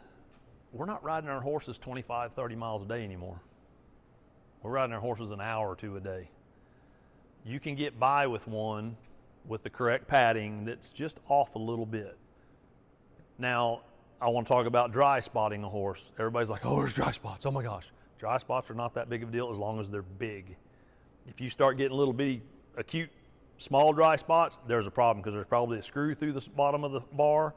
we're not riding our horses 25, 30 miles a day anymore. We're riding our horses an hour or two a day. You can get by with one with the correct padding that's just off a little bit. Now, I want to talk about dry spotting a horse. Everybody's like, oh, there's dry spots. Oh my gosh. Dry spots are not that big of a deal as long as they're big. If you start getting little bitty, acute, small dry spots, there's a problem because there's probably a screw through the bottom of the bar,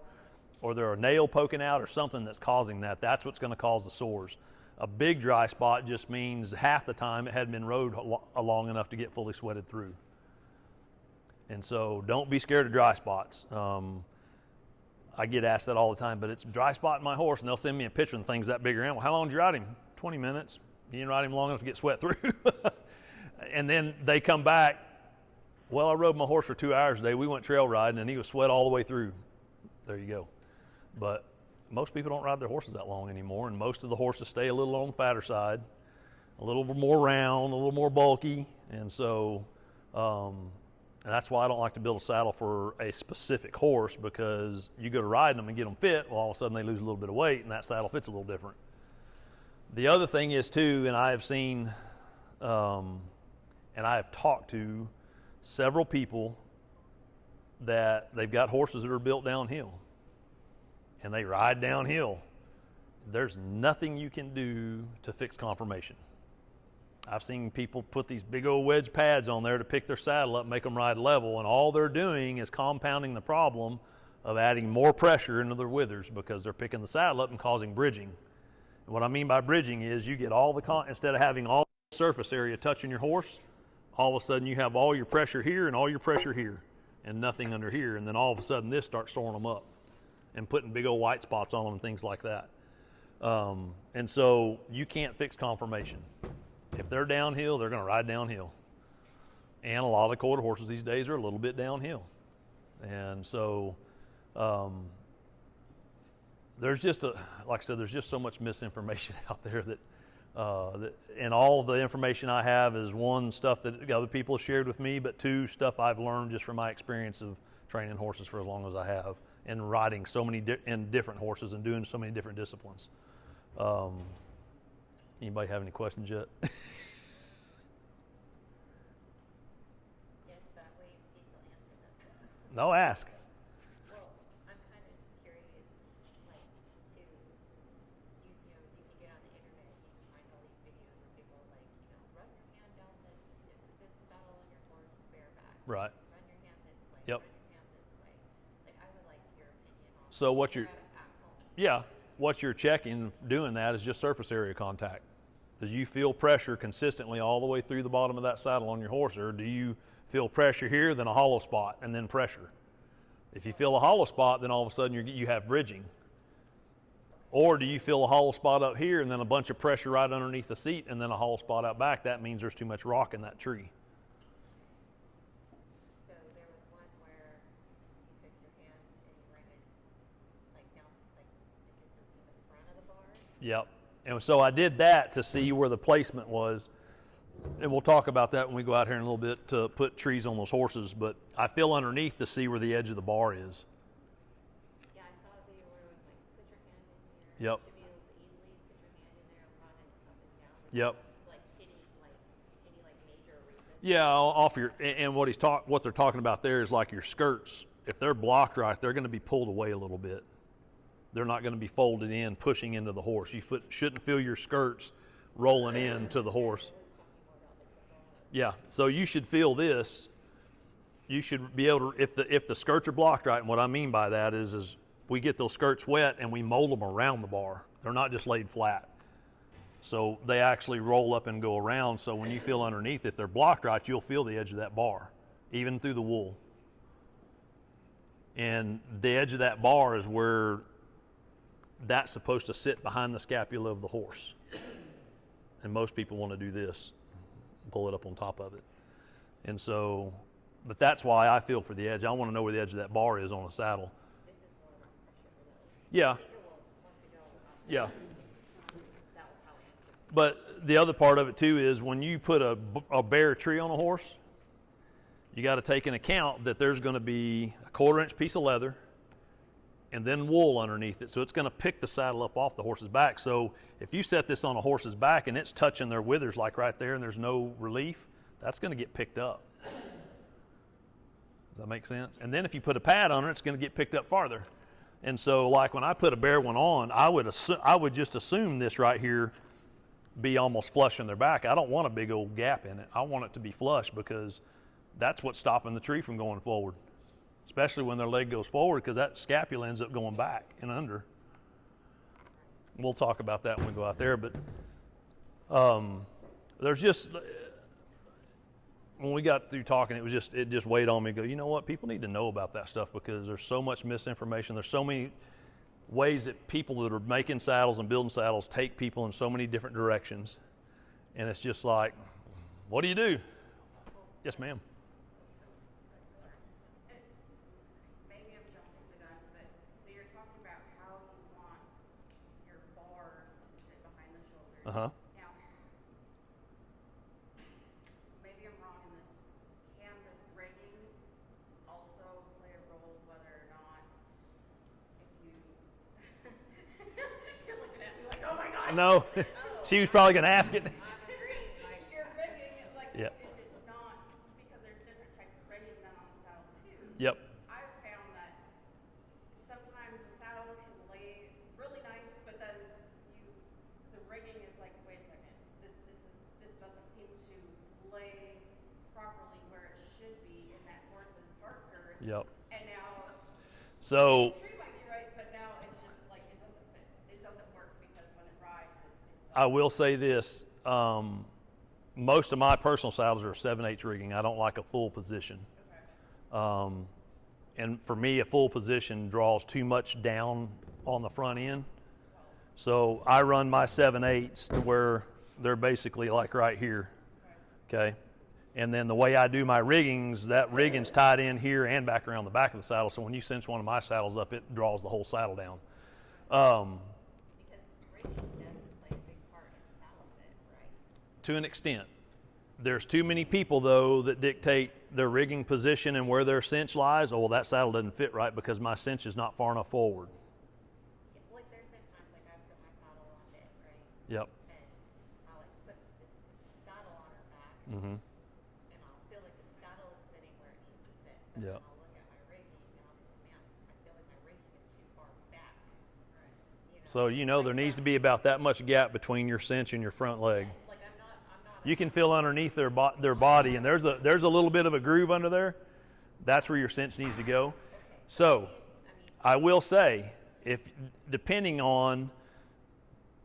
or there a nail poking out or something that's causing that. That's what's going to cause the sores. A big dry spot just means half the time it hadn't been rode long enough to get fully sweated through. And so don't be scared of dry spots. I get asked that all the time, but it's dry spot in my horse, and they'll send me a picture of the thing's that big around. Well, how long did you ride him? 20 minutes. You didn't ride him long enough to get sweat through. And then they come back, well, I rode my horse for 2 hours today. We went trail riding, and he was sweat all the way through. There you go. But most people don't ride their horses that long anymore, and most of the horses stay a little on the fatter side, a little more round, a little more bulky, and so and that's why I don't like to build a saddle for a specific horse, because you go to riding them and get them fit, well, all of a sudden they lose a little bit of weight, and that saddle fits a little different. The other thing is too, and I have seen, and I have talked to several people that they've got horses that are built downhill, and they ride downhill. There's nothing you can do to fix conformation. I've seen people put these big old wedge pads on there to pick their saddle up and make them ride level, and all they're doing is compounding the problem of adding more pressure into their withers because they're picking the saddle up and causing bridging. And what I mean by bridging is you get all the instead of having all the surface area touching your horse, all of a sudden you have all your pressure here and all your pressure here and nothing under here. And then all of a sudden this starts soaring them up and putting big old white spots on them and things like that. And so you can't fix conformation. If they're downhill, they're going to ride downhill. And a lot of the quarter horses these days are a little bit downhill. And so there's just like I said, there's just so much misinformation out there that and all the information I have is one, stuff that other people have shared with me, but two, stuff I've learned just from my experience of training horses for as long as I have and riding so many different horses and doing so many different disciplines. Anybody have any questions yet? Yes, that way you see if he'll answer them. No, ask. Well, I'm kind of curious, like, to, you know, you can get on the internet, you can find all these videos of people like, you know, run your hand down this saddle on your horse bareback. Right. Run your hand this way. Yep. Run your hand this way. Like, I would like your opinion on. So what you're, at home. yeah, what you're checking doing that is just surface area contact. Does you feel pressure consistently all the way through the bottom of that saddle on your horse, or do you feel pressure here, then a hollow spot, and then pressure? If you feel a hollow spot, then all of a sudden you have bridging. Or do you feel a hollow spot up here and then a bunch of pressure right underneath the seat and then a hollow spot out back? That means there's too much rock in that tree. So there was one where you took your hand and you ran it like down, like I guess it would be the front of the bar. Yep. And so I did that to see where the placement was. And we'll talk about that when we go out here in a little bit to put trees on those horses. But I feel underneath to see where the edge of the bar is. Yeah, I saw a video where it was like, put your hand in here. Yep. You should be able to easily put your hand in there and run it up and down. Yep. Like any major resistance. Yeah, off your, and what they're talking about there is like your skirts. If they're blocked right, they're going to be pulled away a little bit. They're not going to be folded in, pushing into the horse. You shouldn't feel your skirts rolling into the horse. Yeah, so you should feel this. You should be able to, if the skirts are blocked right, and what I mean by that is we get those skirts wet and we mold them around the bar. They're not just laid flat. So they actually roll up and go around. So when you feel underneath, if they're blocked right, you'll feel the edge of that bar, even through the wool. And the edge of that bar is where that's supposed to sit behind the scapula of the horse. And most people want to do this, pull it up on top of it. And so, but that's why I feel for the edge. I want to know where the edge of that bar is on a saddle. This is more about pressure though. Yeah. I think it will, once we go up, Yeah. that will probably answer. But the other part of it too is when you put a bare tree on a horse, you got to take into account that there's going to be a 1/4 inch piece of leather and then wool underneath it. So it's going to pick the saddle up off the horse's back. So if you set this on a horse's back and it's touching their withers like right there and there's no relief, that's going to get picked up. Does that make sense? And then if you put a pad on it, it's going to get picked up farther. And so like when I put a bare one on, I would just assume this right here be almost flush in their back. I don't want a big old gap in it. I want it to be flush because that's what's stopping the tree from going forward, especially when their leg goes forward, because that scapula ends up going back and under. We'll talk about that when we go out there, but there's just, when we got through talking, it just weighed on me to go, you know what, people need to know about that stuff because there's so much misinformation. There's so many ways that people that are making saddles and building saddles take people in so many different directions. And it's just like, what do you do? Yes, ma'am. Maybe I'm jumping the gun, but so you're talking about how you want your bar to sit behind the shoulders. Uh-huh. Now, maybe I'm wrong in this. Can the rigging also play a role whether or not if you you're looking at me like, oh my god. No, she was probably going to ask it. Your rigging, like Yep. if it's not, because there's different types of rigging than on the saddle too. Yep. I've found that sometimes the saddle can lay really nice, but then the rigging is like, wait a second, this doesn't seem to lay properly where it should be in that horse's heart girth. Yep. And now So, the tree might be right, but now it's just like it doesn't fit. It doesn't work because when it rides, I will say this. Most of my personal saddles are 7/8 rigging. I don't like a full position. Okay. And for me, a full position draws too much down on the front end. So I run my 7/8s to where they're basically like right here. Okay. And then the way I do my riggings, that rigging's tied in here and back around the back of the saddle. So when you cinch one of my saddles up, it draws the whole saddle down. Because rigging does play a big part in saddle fit, right? To an extent. There's too many people, though, that dictate their rigging position and where their cinch lies. Oh, well, that saddle doesn't fit right because my cinch is not far enough forward. Yeah, like there's been times like I've put my saddle on it, right? Yep. And I'll like put this saddle on her back, Mm-hmm. and I'll feel like the saddle is sitting where it needs to sit. But Yep. then I'll look at my rigging and I'll go, man, I feel like my rigging is too far back. Right. So there needs to be about that much gap between your cinch and your front leg. Yes, like I'm not You can feel underneath their body, and there's a little bit of a groove under there. That's where your cinch needs to go. So I will say, if depending on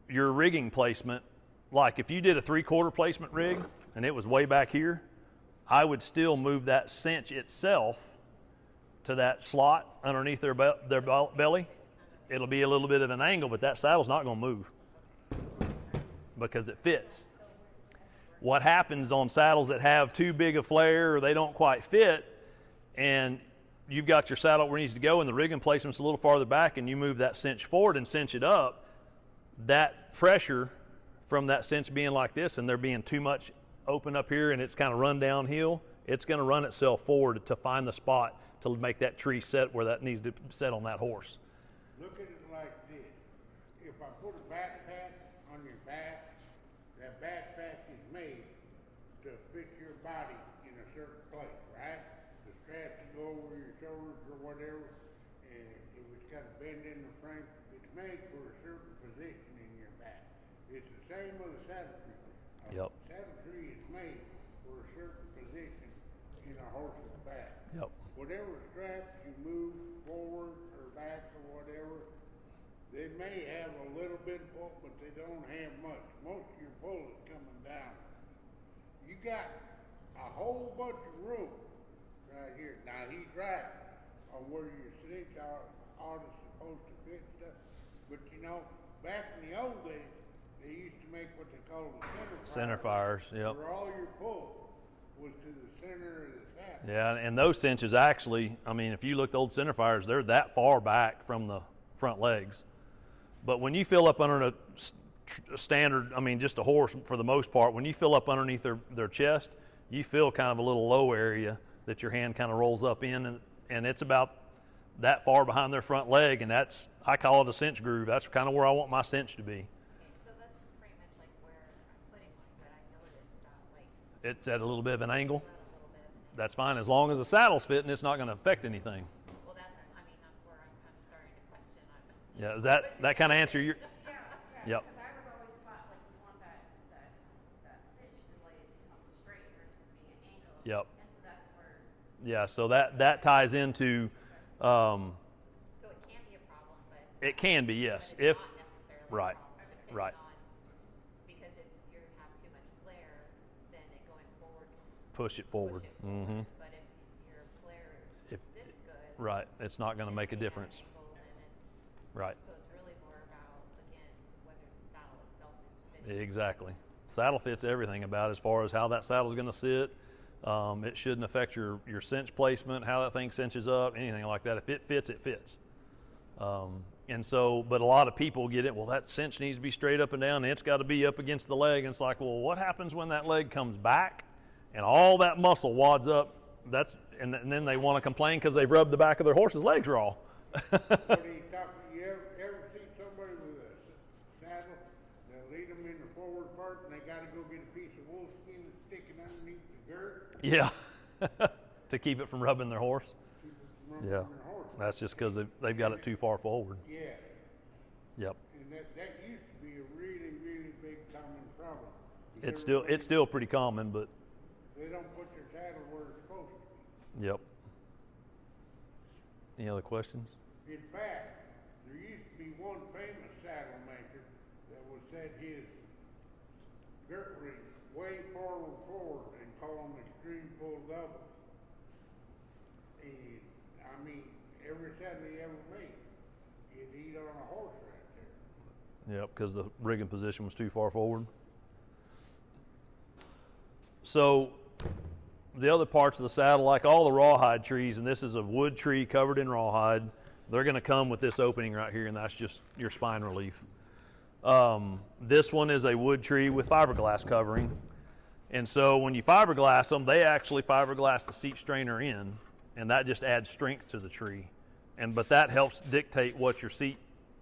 your rigging placement, like if you did a 3/4 placement rig and it was way back here, I would still move that cinch itself to that slot underneath their belly. It'll be a little bit of an angle, but that saddle's not going to move because it fits. What happens on saddles that have too big a flare or they don't quite fit, and you've got your saddle where it needs to go and the rigging placement's a little farther back, and you move that cinch forward and cinch it up, that pressure from that cinch being like this and there being too much open up here and it's kind of run downhill, it's going to run itself forward to find the spot to make that tree set where that needs to set on that horse. Look at it like this. If I put a backpack on your back, that backpack is made to fit your body in a certain place, right? The straps go over your shoulders or whatever, and if it's got a bend in the frame, it's made for a certain position in your back. It's the same with a saddle tree. Yep. Saddle tree is made for a certain position in a horse's back. Yep. Whatever straps you move forward or back or whatever, they may have a little bit of pull, but they don't have much. Most of your pull is coming down. You got a whole bunch of room right here. Now he's right on where your cinch ought to supposed to fit stuff. But back in the old days, they used to make what they call the center Fires, yep. where all your pull was to the center of the saddle. Yeah, and those cinches actually, I mean, if you look at old center fires, they're that far back from the front legs. But when you fill up under a standard, I mean, just a horse for the most part, when you fill up underneath their chest, you feel kind of a little low area that your hand kind of rolls up in, and it's about that far behind their front leg, and I call it a cinch groove. That's kind of where I want my cinch to be. Okay, so that's pretty much like where I'm putting one, but I noticed like It's at a little bit of an angle. a little bit. That's fine. As long as the saddle's fitting, it's not going to affect anything. Well, that's where I'm kind of starting to question. Yeah, does that kind of answer your... Yeah, Yep. because I was always taught like you want that cinch to like come straight versus being an angle. Yep. And so that's where. Yeah, so that ties into... So it can be a problem, but it can be, yes. but If it's not necessarily right, a problem, depending right. on, because if you have too much flare, then it going forward can Push it forward. push it forward. Hmm. But if your flare If- sits good, Right, it's not going to make a then at an difference. angle, then it's, Right, so it's really more about, again, whether the saddle itself is fitting. exactly. Saddle fits everything about as far as how that saddle's going to sit. It shouldn't affect your cinch placement, how that thing cinches up, anything like that. If it fits, it fits. And so, but a lot of people get it, well, that cinch needs to be straight up and down, and it's got to be up against the leg. And it's like, well, what happens when that leg comes back and all that muscle wads up? And then they want to complain because they've rubbed the back of their horse's legs raw. What are you talking? You ever see somebody with a saddle? They'll lead them in the forward part, and they got to go get a piece of wool skin that's sticking underneath the girth. Yeah, to keep it from rubbing their horse. Keep it from rubbing Yeah, their horse. that's just because they've got it too far forward. Yeah, Yep. and that used to be a really, really big common problem. It's still pretty common, but They don't put their saddle where it's supposed to be. yep. Any other questions? In fact, there used to be one famous saddle maker that would set his dirt rinks way forward and call them extreme full doubles. And, I mean, every saddle you ever made, you'd eat on a horse right there. Yep, because the rigging position was too far forward. So the other parts of the saddle, like all the rawhide trees, and this is a wood tree covered in rawhide, they're going to come with this opening right here, and that's just your spine relief. This one is a wood tree with fiberglass covering. And so when you fiberglass them, they actually fiberglass the seat strainer in, and that just adds strength to the tree. But that helps dictate what your seat,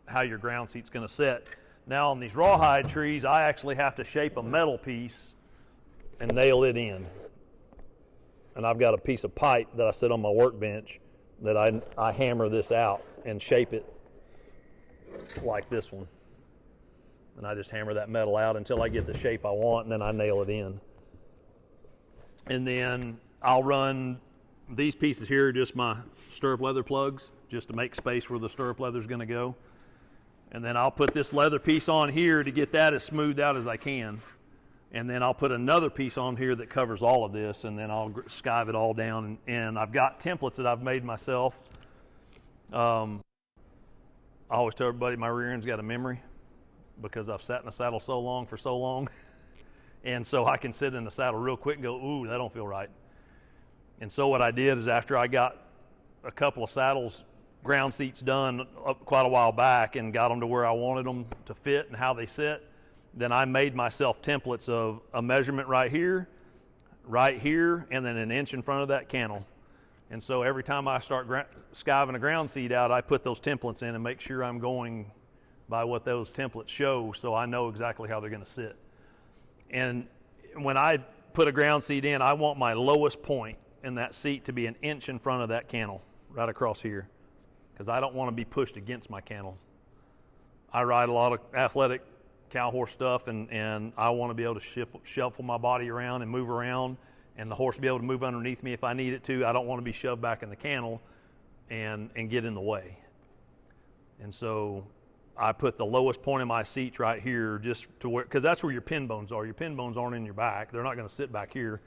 how your ground seat's going to sit. Now on these rawhide trees, I actually have to shape a metal piece and nail it in. And I've got a piece of pipe that I sit on my workbench that I hammer this out and shape it like this one. And I just hammer that metal out until I get the shape I want, and then I nail it in. And then I'll run these pieces here, just my stirrup leather plugs, just to make space where the stirrup leather is going to go. And then I'll put this leather piece on here to get that as smoothed out as I can. And then I'll put another piece on here that covers all of this, and then I'll skive it all down. And I've got templates that I've made myself. I always tell everybody my rear end's got a memory because I've sat in the saddle so long for so long. And so I can sit in the saddle real quick and go, ooh, that don't feel right. And so what I did is after I got a couple of saddles, ground seats done quite a while back and got them to where I wanted them to fit and how they sit, then I made myself templates of a measurement right here, and then an inch in front of that cantle. And so every time I start skiving a ground seat out, I put those templates in and make sure I'm going by what those templates show, so I know exactly how they're going to sit. And when I put a ground seat in, I want my lowest point in that seat to be an inch in front of that cantle, right across here, because I don't want to be pushed against my cantle. I ride a lot of athletic cow horse stuff, and I want to be able to shuffle my body around and move around, and the horse be able to move underneath me if I need it to. I don't want to be shoved back in the cantle and get in the way. And so I put the lowest point of my seat right here, just to where, because that's where your pin bones are. Your pin bones aren't in your back. They're not going to sit back here.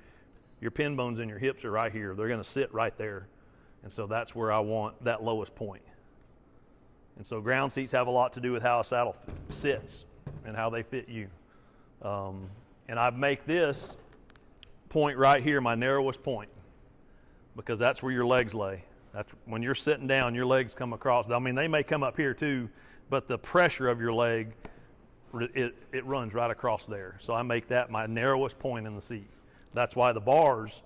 Your pin bones in your hips are right here. They're going to sit right there. And so that's where I want that lowest point. And so ground seats have a lot to do with how a saddle sits and how they fit you. And I make this point right here my narrowest point, because that's where your legs lay. That's when you're sitting down, your legs come across. I mean, they may come up here too, but the pressure of your leg, it runs right across there. So I make that my narrowest point in the seat. That's why the bars,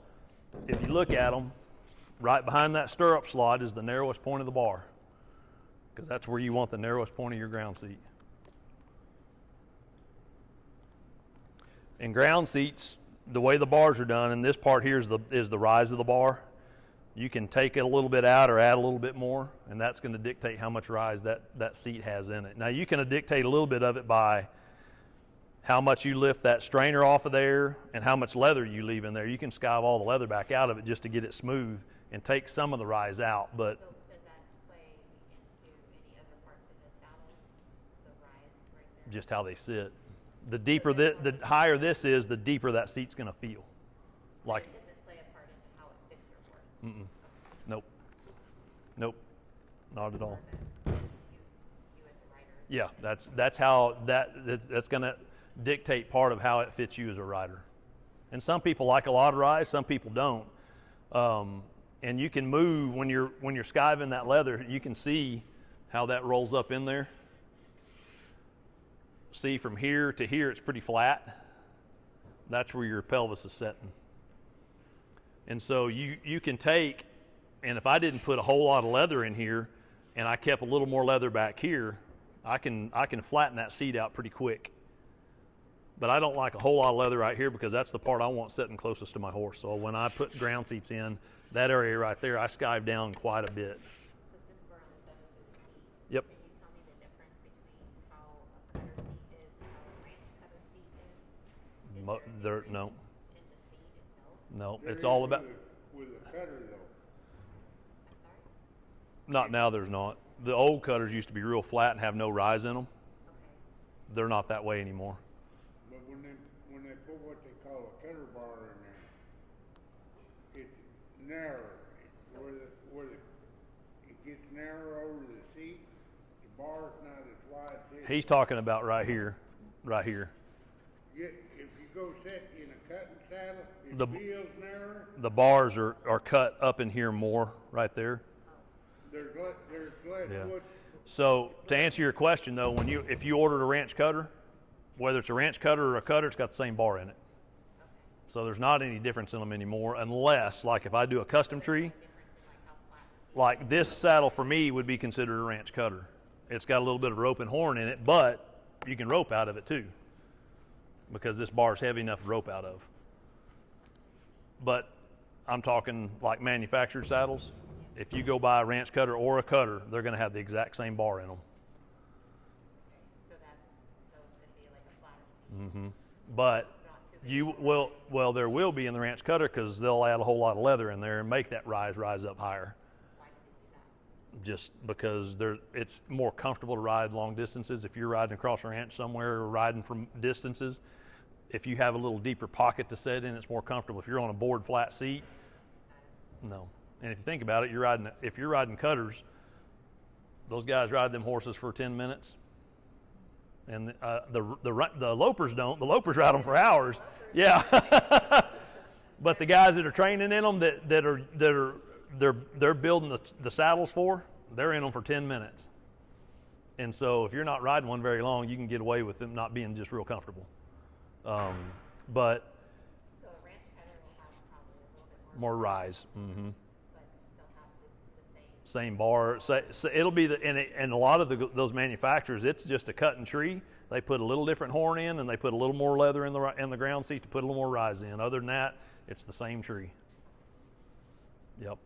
if you look at them, right behind that stirrup slot is the narrowest point of the bar, because that's where you want the narrowest point of your ground seat. In ground seats, the way the bars are done, and this part here is the rise of the bar. You can take it a little bit out or add a little bit more, and that's going to dictate how much rise that seat has in it. Now, you can dictate a little bit of it by how much you lift that strainer off of there and how much leather you leave in there. You can skive all the leather back out of it just to get it smooth and take some of the rise out. But So does that play into any other parts of the saddle? The rise right there? just how they sit. The deeper the higher this is, the deeper that seat's going to feel. Like, It doesn't play a part into how it fits your horse. nope, not at all. You as a rider. Yeah, that's how that's going to dictate part of how it fits you as a rider. And some people like a lot of rise, some people don't. And you can move when you're skiving that leather. You can see how that rolls up in there. See, from here to here, it's pretty flat. That's where your pelvis is setting. And so you can take, and if I didn't put a whole lot of leather in here, and I kept a little more leather back here, I can flatten that seat out pretty quick. But I don't like a whole lot of leather right here, because that's the part I want sitting closest to my horse. So when I put ground seats in, that area right there, I skive down quite a bit. So since we're on the subject of the seat, Yep. can you tell me the difference between how a cutter seat is and how a ranch cutter seat is? Is No, there a difference in the seat itself? no, There it's all is about. with a cutter though. I'm sorry? Not now. There's not. The old cutters used to be real flat and have no rise in them. Okay. They're not that way anymore. But when they put what they call a cutter bar in there. It's narrower. It gets narrower over the seat. The bar's not as wide. He's talking about right here, right here. Yeah, if you go sit in a cutting saddle, it The- feels narrower. The bars are cut up in here more, right there. There's less Yeah. wood. So to answer your question though, if you ordered a ranch cutter, whether it's a ranch cutter or a cutter, it's got the same bar in it. So there's not any difference in them anymore, unless like if I do a custom tree, like this saddle for me would be considered a ranch cutter. It's got a little bit of rope and horn in it, but you can rope out of it too, because this bar is heavy enough to rope out of. But I'm talking like manufactured saddles. If you go buy a ranch cutter or a cutter, they're going to have the exact same bar in them. So it's gonna be like a flatter seat. But there will be in the ranch cutter, because they'll add a whole lot of leather in there and make that rise up higher. Why do they do that? Just because it's more comfortable to ride long distances. If you're riding across a ranch somewhere or riding from distances, if you have a little deeper pocket to sit in, it's more comfortable. If you're on a board flat seat, no. And if you think about it, if you're riding cutters, those guys ride them horses for 10 minutes. And the lopers don't. The lopers ride them for hours. Yeah. But the guys that are training in them, they're building the saddles for, they're in them for 10 minutes. And so if you're not riding one very long, you can get away with them not being just real comfortable. But So a ranch cutter will have probably a little bit more rise. but they'll have the Same same. bar. So it'll be and a lot of those manufacturers, it's just a cut and tree. They put a little different horn in, and they put a little more leather in the ground seat to put a little more rise in. Other than that, it's the same tree. Yep.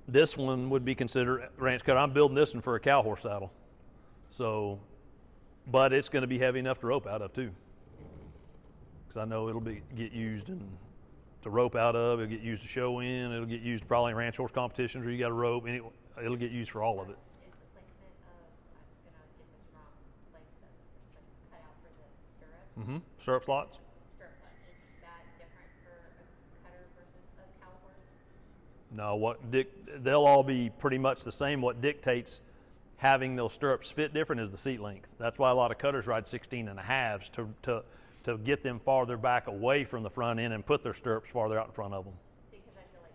This one would be considered ranch cutter. I'm building this one for a cow horse saddle. So, but it's going to be heavy enough to rope out of too. Because I know it'll get used to rope out of. It'll get used to show in. It'll get used probably in ranch horse competitions where you got a rope. It'll get used for all of it. Is the placement of, I'm gonna get this wrong, like the cutout for the stirrup? Stirrup slots. Stirrup slot, is that different for a cutter versus a cow horse? No, they'll all be pretty much the same. What dictates having those stirrups fit different is the seat length. That's why a lot of cutters ride 16 and a halves to get them farther back away from the front end and put their stirrups farther out in front of them. See, because I feel like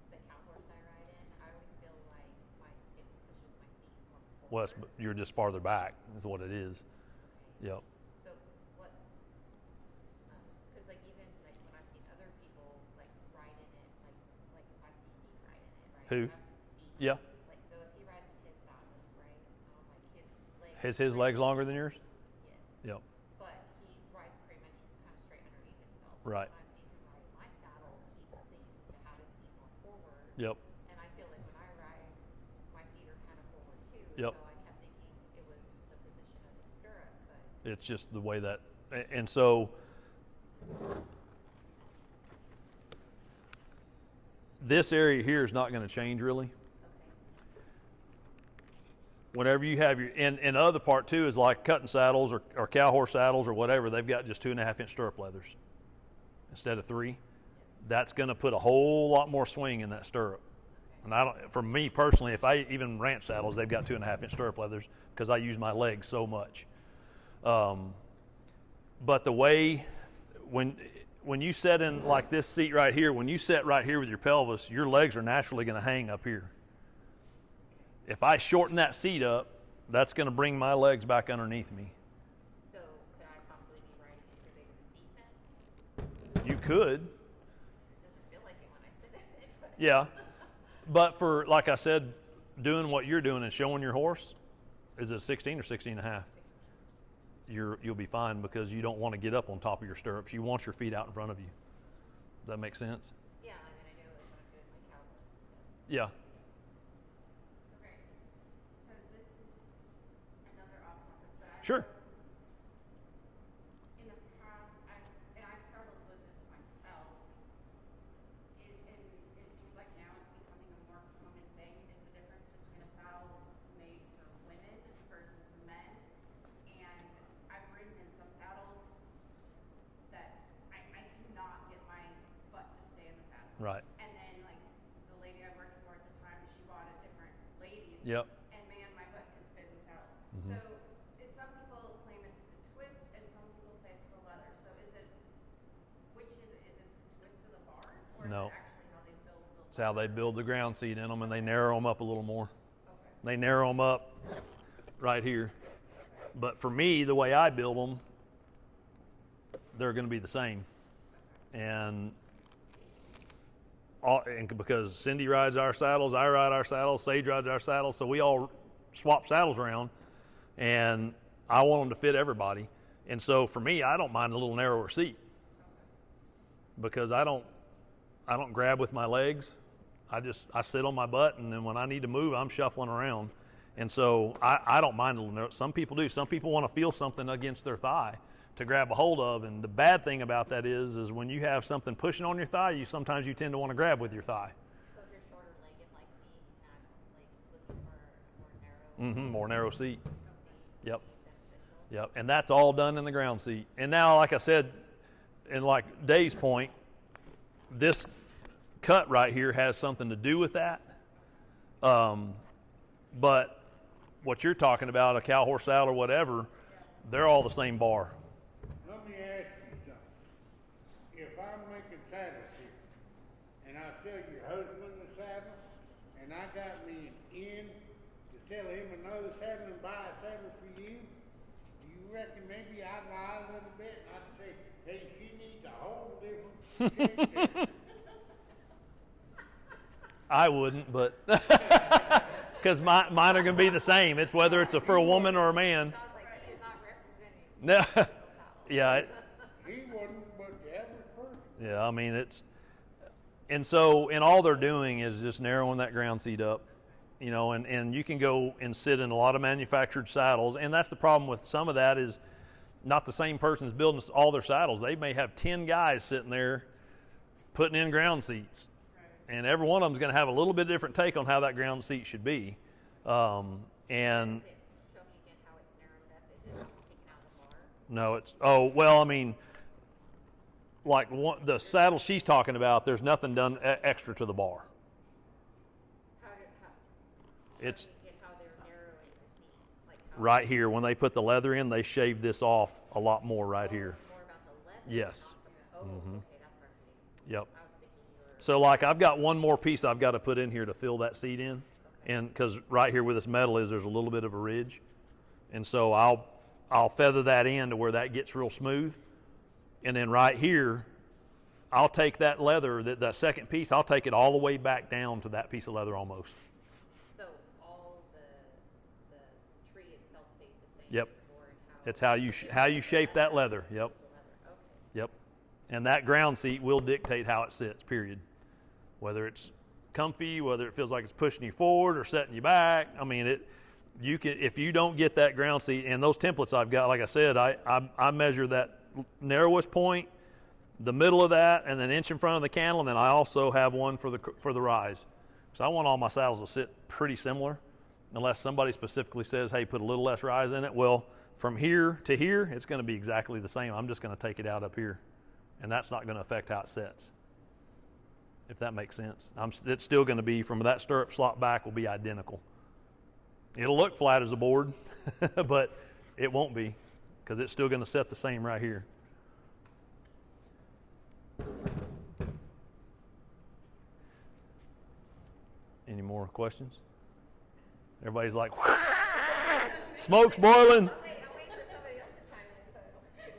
the cow horse I ride in, I always feel like it pushes my feet more Well, forward. you're just farther back is what it is. Yep. So what? Because like even like when I've seen other people like ride in it, like if I see Dean ride in it, right? Who? If I see Dean, Yeah. Like so if he rides in his saddle, right? Like his legs. Has his legs longer than yours? Yes. Yep. But he rides pretty much kind of straight underneath himself. Right. When I've seen him ride in my saddle, he seems to have his feet more forward. Yep. And I feel like when I ride, my feet are kind of forward too. Yep. So I kept thinking it was the position of the stirrup, but It's just the way that, and so this area here is not going to change really. Whenever you have and the other part too is like cutting saddles or cow horse saddles or whatever, they've got just 2.5 inch stirrup leathers instead of 3. That's going to put a whole lot more swing in that stirrup. And for me personally, if I even ranch saddles, they've got 2.5 inch stirrup leathers because I use my legs so much. But the way when you set in like this seat right here, when you sit right here with your pelvis, your legs are naturally going to hang up here. If I shorten that seat up, that's going to bring my legs back underneath me. so could I possibly be riding in too big of a seat then? You could, It doesn't feel like it when I sit in it. But yeah. But for, like I said, doing what you're doing and showing your horse, is it 16 or 16 and a half? You'll be fine because you don't want to get up on top of your stirrups. You want your feet out in front of you. Does that make sense? yeah, I mean I know like when I'm doing my cow horse and stuff. Yeah. Okay. So this is another off topic, but I Sure. in the past, I've struggled with this myself. And it seems like now it's becoming a more common thing. Is the difference between a saddle made for women versus men. And I've ridden in Yep. and man, my butt can fit in the saddle. Mhm. So some people claim it's the twist, and some people say it's the leather. So which is it? Is it the twist of the bars, or No. is it actually how they build the It's how they build the ground seat in them, and they narrow them up a little more. Okay. They narrow them up right here. But for me, the way I build them, they're going to be the same. And because Cindy rides our saddles, I ride our saddles, Sage rides our saddles, so we all swap saddles around, and I want them to fit everybody. And so for me, I don't mind a little narrower seat because I don't grab with my legs. I sit on my butt, and then when I need to move, I'm shuffling around. And so I don't mind a little narrow. Some people do. Some people want to feel something against their thigh to grab a hold of, and the bad thing about that is when you have something pushing on your thigh, sometimes you tend to want to grab with your thigh. So if you're shorter legged like me, not like looking for a more narrow More narrow seat. seat, Yep. beneficial. Yep. And that's all done in the ground seat. And now, like I said, and like Dave's point, this cut right here has something to do with that. But what you're talking about, a cow horse saddle or whatever, they're all the same bar. Let me ask you something. If I'm making saddles here, and I sell your husband a saddle, and I got me an in to sell him another saddle and buy a saddle for you, do you reckon maybe I'd lie a little bit and I'd say, hey, she needs a whole different shape? I wouldn't, but because mine are going to be the same. It's whether it's for a woman or a man. Sounds like he is not representing. No. Yeah. He wouldn't, but the average person. Yeah, I mean, and all they're doing is just narrowing that ground seat up, and you can go and sit in a lot of manufactured saddles, and that's the problem with some of that is not the same person's building all their saddles. They may have 10 guys sitting there putting in ground seats, and every one of them is going to have a little bit different take on how that ground seat should be. And Show me again how it's narrowed up. Is it taken out of the bar? no, like the saddle she's talking about, there's nothing done extra to the bar. It's Show me again how they're narrowing the seat. Like how right here. When they put the leather in, they shave this off a lot more right here. It's more about the leather. Yes. Not the, okay, that's marketing. Yep. I was thinking you were. So like I've got one more piece I've got to put in here to fill that seat in. And because right here where this metal is, there's a little bit of a ridge. And so I'll feather that in to where that gets real smooth. And then right here, I'll take that leather, that second piece, I'll take it all the way back down to that piece of leather almost. So all the tree itself stays the same. Yep. It's more in It's how you shape that leather. Yep. the leather. Okay. Yep. And that ground seat will dictate how it sits, period. Whether it's comfy, whether it feels like it's pushing you forward or setting you back. I mean, you can, if you don't get that ground seat, and those templates I've got, like I said, I measure that narrowest point, the middle of that, and then inch in front of the cantle, and then I also have one for the rise. So I want all my saddles to sit pretty similar, unless somebody specifically says, hey, put a little less rise in it. Well, from here to here, it's going to be exactly the same. I'm just going to take it out up here, and that's not going to affect how it sets, if that makes sense. It's still going to be, from that stirrup slot back, will be identical. It'll look flat as a board, but it won't be, because it's still going to set the same right here. Any more questions? Everybody's like, smoke's boiling. I'm waiting for somebody else to chime in so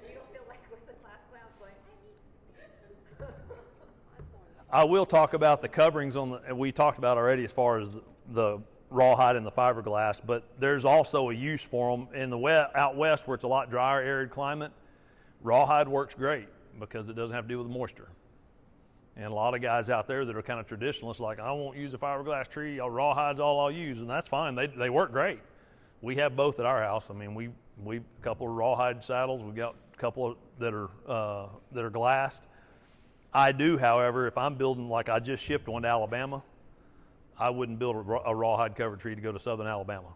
we don't feel like we're the class clowns going, I will talk about the coverings and we talked about already as far as the rawhide and the fiberglass, but there's also a use for them in out west where it's a lot drier, arid climate. Rawhide works great because it doesn't have to do with moisture. And a lot of guys out there that are kind of traditionalists, like, I won't use a fiberglass tree, rawhide's all I'll use, and that's fine. They work great. We have both at our house. I mean, we a couple of rawhide saddles. We've got a couple that are glassed. I do, however, if I'm building, like I just shipped one to Alabama, I wouldn't build a rawhide covered tree to go to southern Alabama,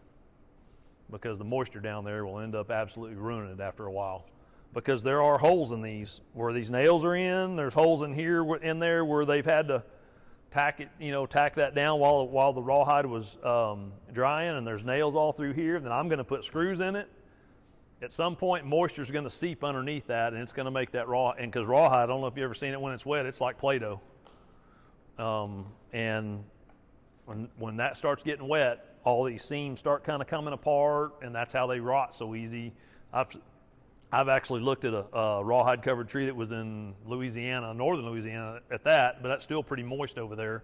because the moisture down there will end up absolutely ruining it after a while. Because there are holes in these where these nails are in. There's holes in here, in there where they've had to tack that down while the rawhide was drying, and there's nails all through here. Then I'm going to put screws in it. At some point, moisture is going to seep underneath that, and it's going to make that raw. And because rawhide, I don't know if you've ever seen it when it's wet, it's like Play-Doh. And when that starts getting wet, all these seams start kind of coming apart, and that's how they rot so easy. I've actually looked at a rawhide covered tree that was in Louisiana, northern Louisiana at that, but that's still pretty moist over there.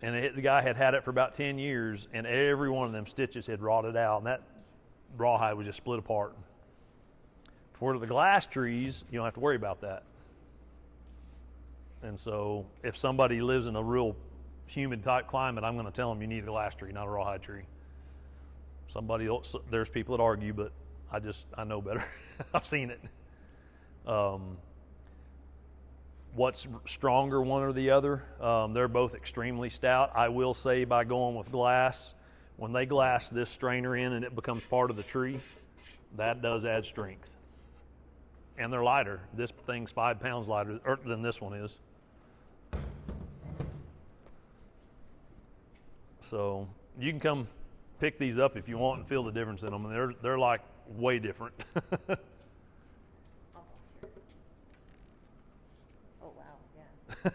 And the guy had it for about 10 years, and every one of them stitches had rotted out, and that rawhide was just split apart. For the glass trees, you don't have to worry about that. And so if somebody lives in a real humid type climate, I'm going to tell them you need a glass tree, not a rawhide tree. There's people that argue, but I know better. I've seen it. What's stronger, one or the other? They're both extremely stout. I will say by going with glass, when they glass this strainer in and it becomes part of the tree, that does add strength. And they're lighter. This thing's 5 pounds lighter than this one is. So you can come pick these up if you want and feel the difference in them. And they're like way different. I'll volunteer. Oh wow, yeah. This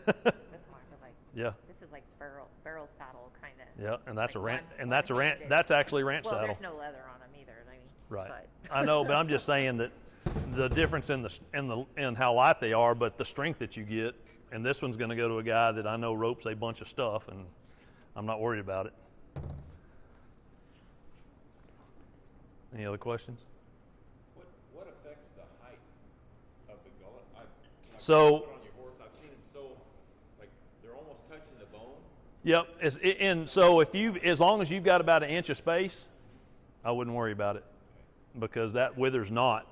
one, but like, Yeah. this is like barrel saddle kind of. Yeah, and that's like a ranch, one- that's a ranch. one-handed. That's actually a ranch Well, saddle. there's no leather on them either. I mean, Right. But. I know, but I'm just saying that the difference in how light they are, but the strength that you get. And this one's going to go to a guy that I know ropes a bunch of stuff, and I'm not worried about it. Any other questions? What affects the height of the gullet? So- Put on your horse, I've seen them so, like, they're almost touching the bone. Yep. And so as long as you've got about an inch of space, I wouldn't worry about it, because that wither's not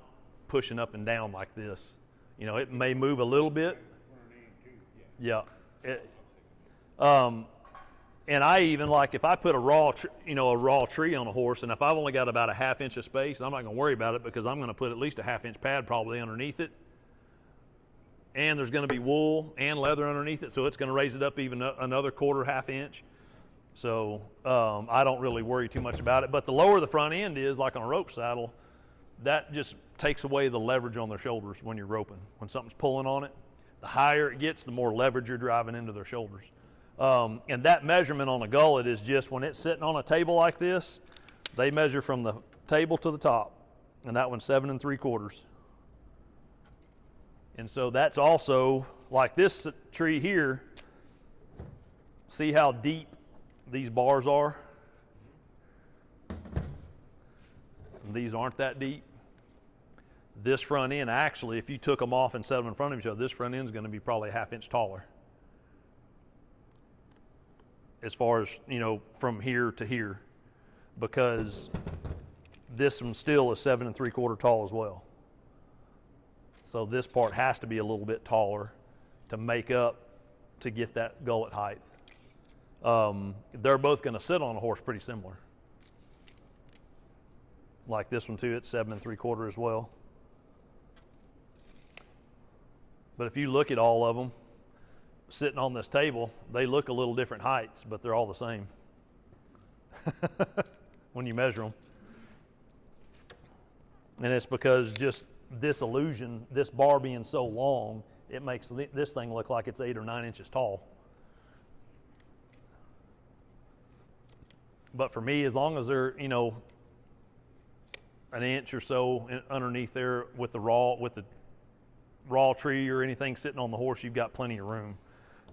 pushing up and down like this. It may move a little bit. Yeah. And I even if I put a raw tree on a horse, and if I've only got about a ½ inch of space, I'm not going to worry about it, because I'm going to put at least a ½ inch pad probably underneath it. And there's going to be wool and leather underneath it, so it's going to raise it up even another ½ inch. So I don't really worry too much about it. But the lower the front end is, like on a rope saddle, that just takes away the leverage on their shoulders when you're roping. When something's pulling on it, the higher it gets, the more leverage you're driving into their shoulders. And that measurement on a gullet is just when it's sitting on a table like this, they measure from the table to the top, and that one's 7 3/4. And so that's also, like this tree here, see how deep these bars are? And these aren't that deep. This front end, actually, if you took them off and set them in front of each other, this front end is going to be probably a ½ inch taller. As far as, from here to here, because this one still is 7 3/4 tall as well. So this part has to be a little bit taller to make up to get that gullet height. They're both going to sit on a horse pretty similar. Like this one too, it's 7 3/4 as well. But if you look at all of them sitting on this table, they look a little different heights, but they're all the same when you measure them. And it's because just this illusion, this bar being so long, it makes this thing look like it's 8 or 9 inches tall. But for me, as long as they're, an inch or so underneath there with the raw tree or anything sitting on the horse, you've got plenty of room.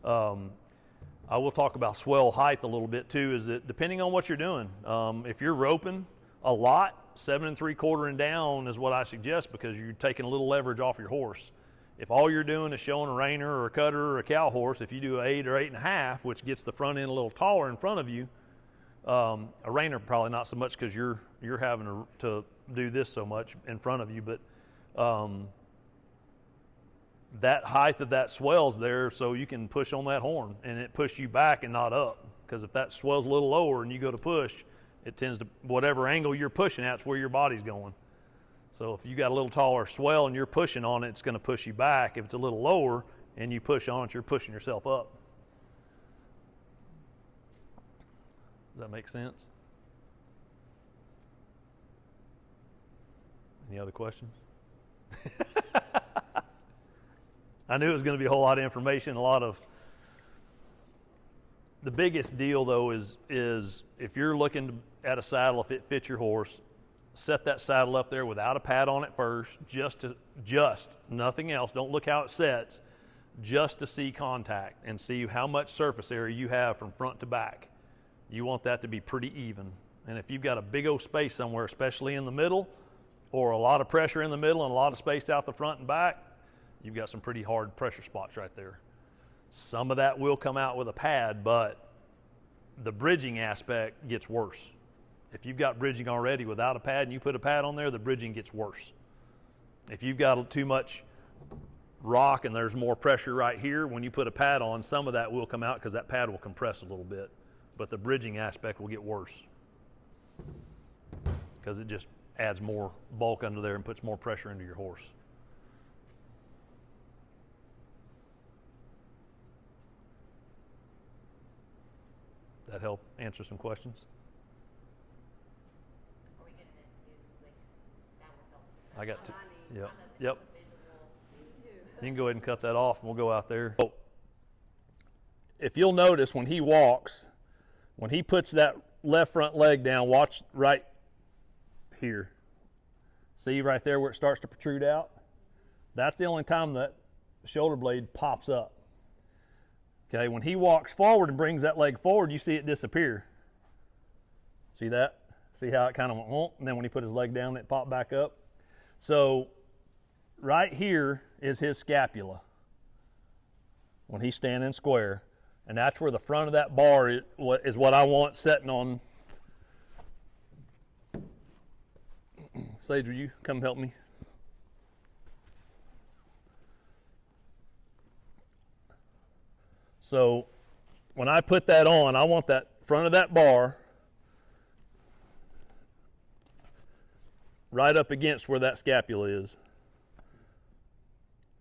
I will talk about swell height a little bit too, is that depending on what you're doing, if you're roping a lot, 7 3/4 and down is what I suggest, because you're taking a little leverage off your horse. If all you're doing is showing a reiner or a cutter or a cow horse, if you do 8 or 8 1/2, which gets the front end a little taller in front of you, a reiner probably not so much, because you're having to do this so much in front of you, but that height of that swell's there so you can push on that horn, and it pushes you back and not up, because if that swell's a little lower and you go to push, it tends to, whatever angle you're pushing at, is where your body's going. So if you got a little taller swell and you're pushing on it, it's going to push you back. If it's a little lower and you push on it, you're pushing yourself up. Does that make sense? Any other questions? I knew it was going to be a whole lot of information, a lot of. The biggest deal though is if you're looking at a saddle, if it fits your horse, set that saddle up there without a pad on it first, just nothing else. Don't look how it sets, just to see contact and see how much surface area you have from front to back. You want that to be pretty even. And if you've got a big old space somewhere, especially in the middle, or a lot of pressure in the middle and a lot of space out the front and back, you've got some pretty hard pressure spots right there. Some of that will come out with a pad, but the bridging aspect gets worse. If you've got bridging already without a pad and you put a pad on there, the bridging gets worse. If you've got too much rock and there's more pressure right here, when you put a pad on, some of that will come out because that pad will compress a little bit, but the bridging aspect will get worse because it just adds more bulk under there and puts more pressure into your horse. That help answer some questions? Are we gonna do like that will help? I got two. I'm Yep. a Yep. visual. You can go ahead and cut that off and we'll go out there. Oh, if you'll notice when he walks, when he puts that left front leg down, watch right here. See right there where it starts to protrude out? That's the only time that shoulder blade pops up. Okay, when he walks forward and brings that leg forward, you see it disappear. See that? See how it kind of went, and then when he put his leg down, it popped back up? So right here is his scapula when he's standing square, and that's where the front of that bar is what I want sitting on. Sage, will you come help me? So when I put that on, I want that front of that bar right up against where that scapula is.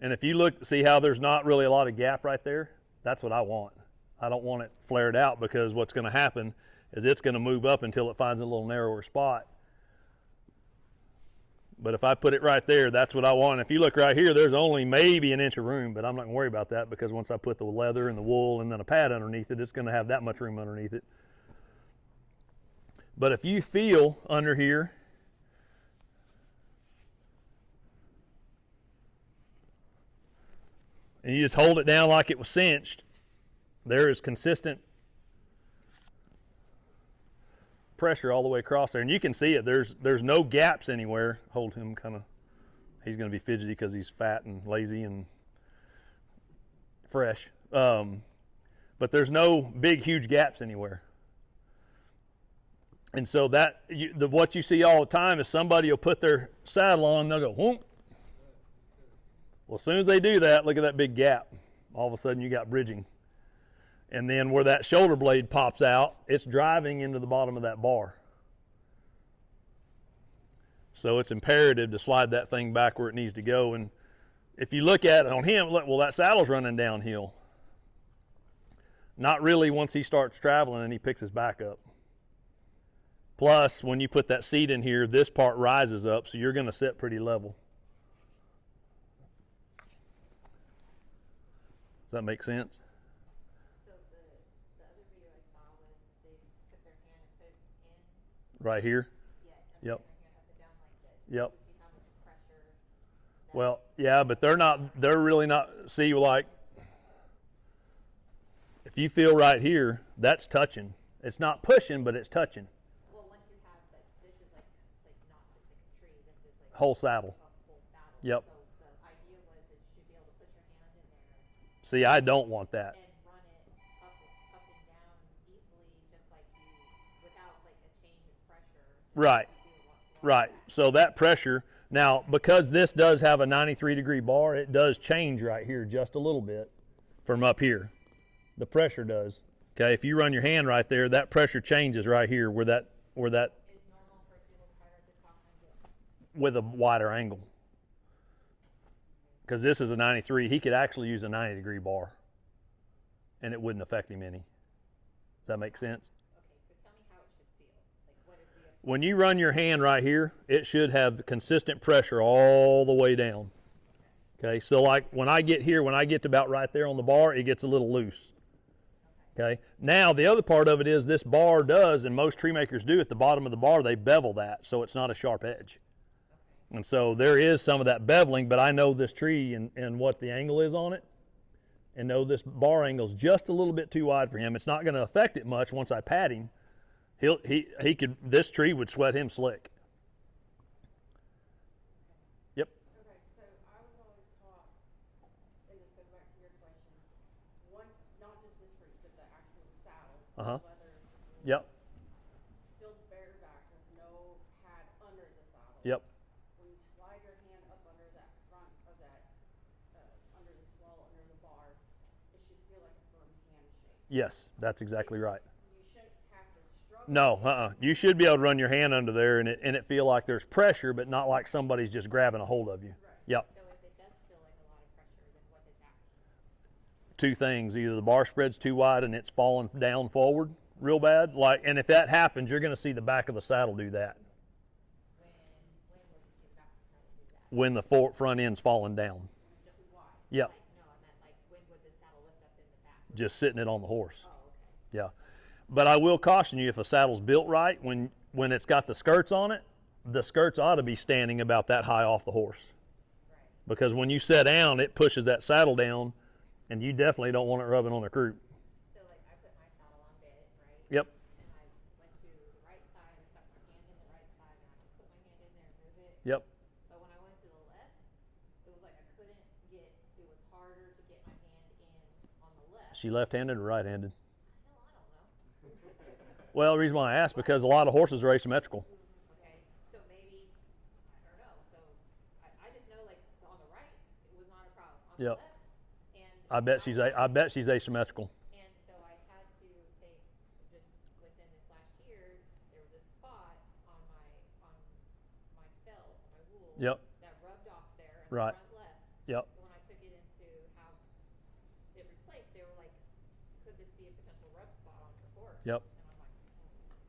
And if you look, see how there's not really a lot of gap right there? That's what I want. I don't want it flared out because what's going to happen is it's going to move up until it finds a little narrower spot. But if I put it right there, that's what I want. If you look right here, there's only maybe an inch of room, but I'm not going to worry about that because once I put the leather and the wool and then a pad underneath it, it's going to have that much room underneath it. But if you feel under here, and you just hold it down like it was cinched, there is consistent pressure all the way across there, and you can see it. There's no gaps anywhere. Hold him kind of. He's going to be fidgety because he's fat and lazy and fresh. But there's no big, huge gaps anywhere. And so that what you see all the time is somebody will put their saddle on, and they'll go, whoop. Well, as soon as they do that, look at that big gap. All of a sudden, you got bridging. And then where that shoulder blade pops out, it's driving into the bottom of that bar. So it's imperative to slide that thing back where it needs to go. And if you look at it on him, look, well, that saddle's running downhill. Not really once he starts traveling and he picks his back up. Plus, when you put that seat in here, this part rises up, so you're going to sit pretty level. Does that make sense? So the other video I saw was they took their hand and put it in. Right here? Yes. And Yep. put their hand up and down like this. Yep. See how much pressure. Well, yeah, but they're really not, see, like, if you feel right here, that's touching. It's not pushing, but it's touching. Well, once you have like this is like not just like a tree. This is like Whole saddle. a full saddle. Yep. So the idea was it should be able to put your hand in there See, I don't want that. and run it up and down easily, just like you without like a change in pressure. Right. Right. So that pressure, now because this does have a 93-degree bar, it does change right here just a little bit from up here. The pressure does. Okay, if you run your hand right there, that pressure changes right here where that Is normal for it to be a little higher at the top and with a wider angle. Because this is a 93, he could actually use a 90-degree bar and it wouldn't affect him any. Does that make sense? okay, so tell me when you run your hand right here, it should have consistent pressure all the way down. Okay, so like when I get here, when I get to about right there on the bar, it gets a little loose. Okay, now the other part of it is this bar does, and most tree makers do, at the bottom of the bar, they bevel that so it's not a sharp edge. And so there is some of that beveling, but I know this tree and what the angle is on it, and know this bar angle is just a little bit too wide for him. It's not going to affect it much once I pat him. He could, this tree would sweat him slick. Yep. Okay, so I was always taught, and this goes back to your question, not just the tree, but the actual saddle, leather, Yep. still bareback with no pad under the saddle. Yep. When you slide your hand up under that front of that, under the swell, under the bar, it should feel like a firm handshake. Yes, that's exactly right. You shouldn't have to struggle. No, you should be able to run your hand under there and it feel like there's pressure, but not like somebody's just grabbing a hold of you. Right. Yep. So if it does feel like a lot of pressure, then what does that mean? Two things: either the bar spread's too wide and it's falling down forward real bad, and if that happens, you're going to see the back of the saddle do that. When would you see the back of the saddle do that? When the front end's falling down. Why? Yep. Like, no, I meant like when would the saddle lift up in the back? Just sitting it on the horse. Oh, okay. Yeah. But I will caution you, if a saddle's built right, when it's got the skirts on it, the skirts ought to be standing about that high off the horse. Right. Because when you sit down, it pushes that saddle down, and you definitely don't want it rubbing on the croup. So like I put my saddle on bit, right? Yep. And I went to the right side, I stuck my hand in the right side, and I could put my hand in there and move it. Yep. But when I went to the left, it was like I couldn't get, it was harder to get my hand in on the left. She left-handed or right-handed? Hell, I don't know. Well, the reason why I asked, because a lot of horses are asymmetrical. Okay, so maybe, I don't know, so I just know like on the right, it was not a problem. On Yep. the left, and I bet she's asymmetrical. and so I had to take, just within this last year, there was a spot on my felt, my wool, Yep. that rubbed off there in Right. the front left. Yep. When I took it in to have it replaced, they were like, could this be a potential rub spot on your horse? Yep. And I'm like,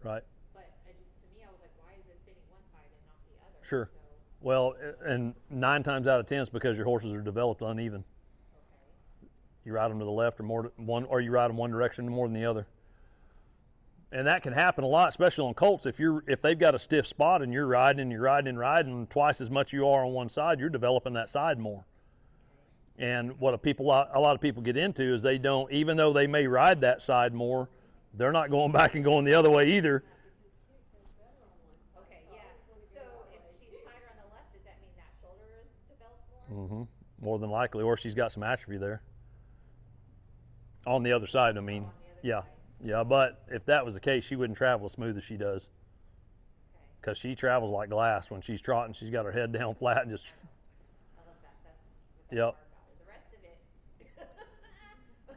Right. but to me, I was like, why is it fitting one side and not the other? Sure. So, Well, and 9 times out of 10 it's because your horses are developed uneven. okay. You ride them to the left or you ride them one direction more than the other. And that can happen a lot, especially on colts. If they've got a stiff spot and you're riding twice as much you are on one side, you're developing that side more. And what a lot of people get into is they don't, even though they may ride that side more, they're not going back and going the other way either. Okay, yeah. So if she's tighter on the left, does that mean that shoulder is developed more? More than likely, or she's got some atrophy there. On the other side, I mean. On the other Yeah. side. Yeah, but if that was the case, she wouldn't travel as smooth as she does. Okay. Because she travels like glass when she's trotting. She's got her head down flat and just, I love that. That's the best Yep. part about it. The rest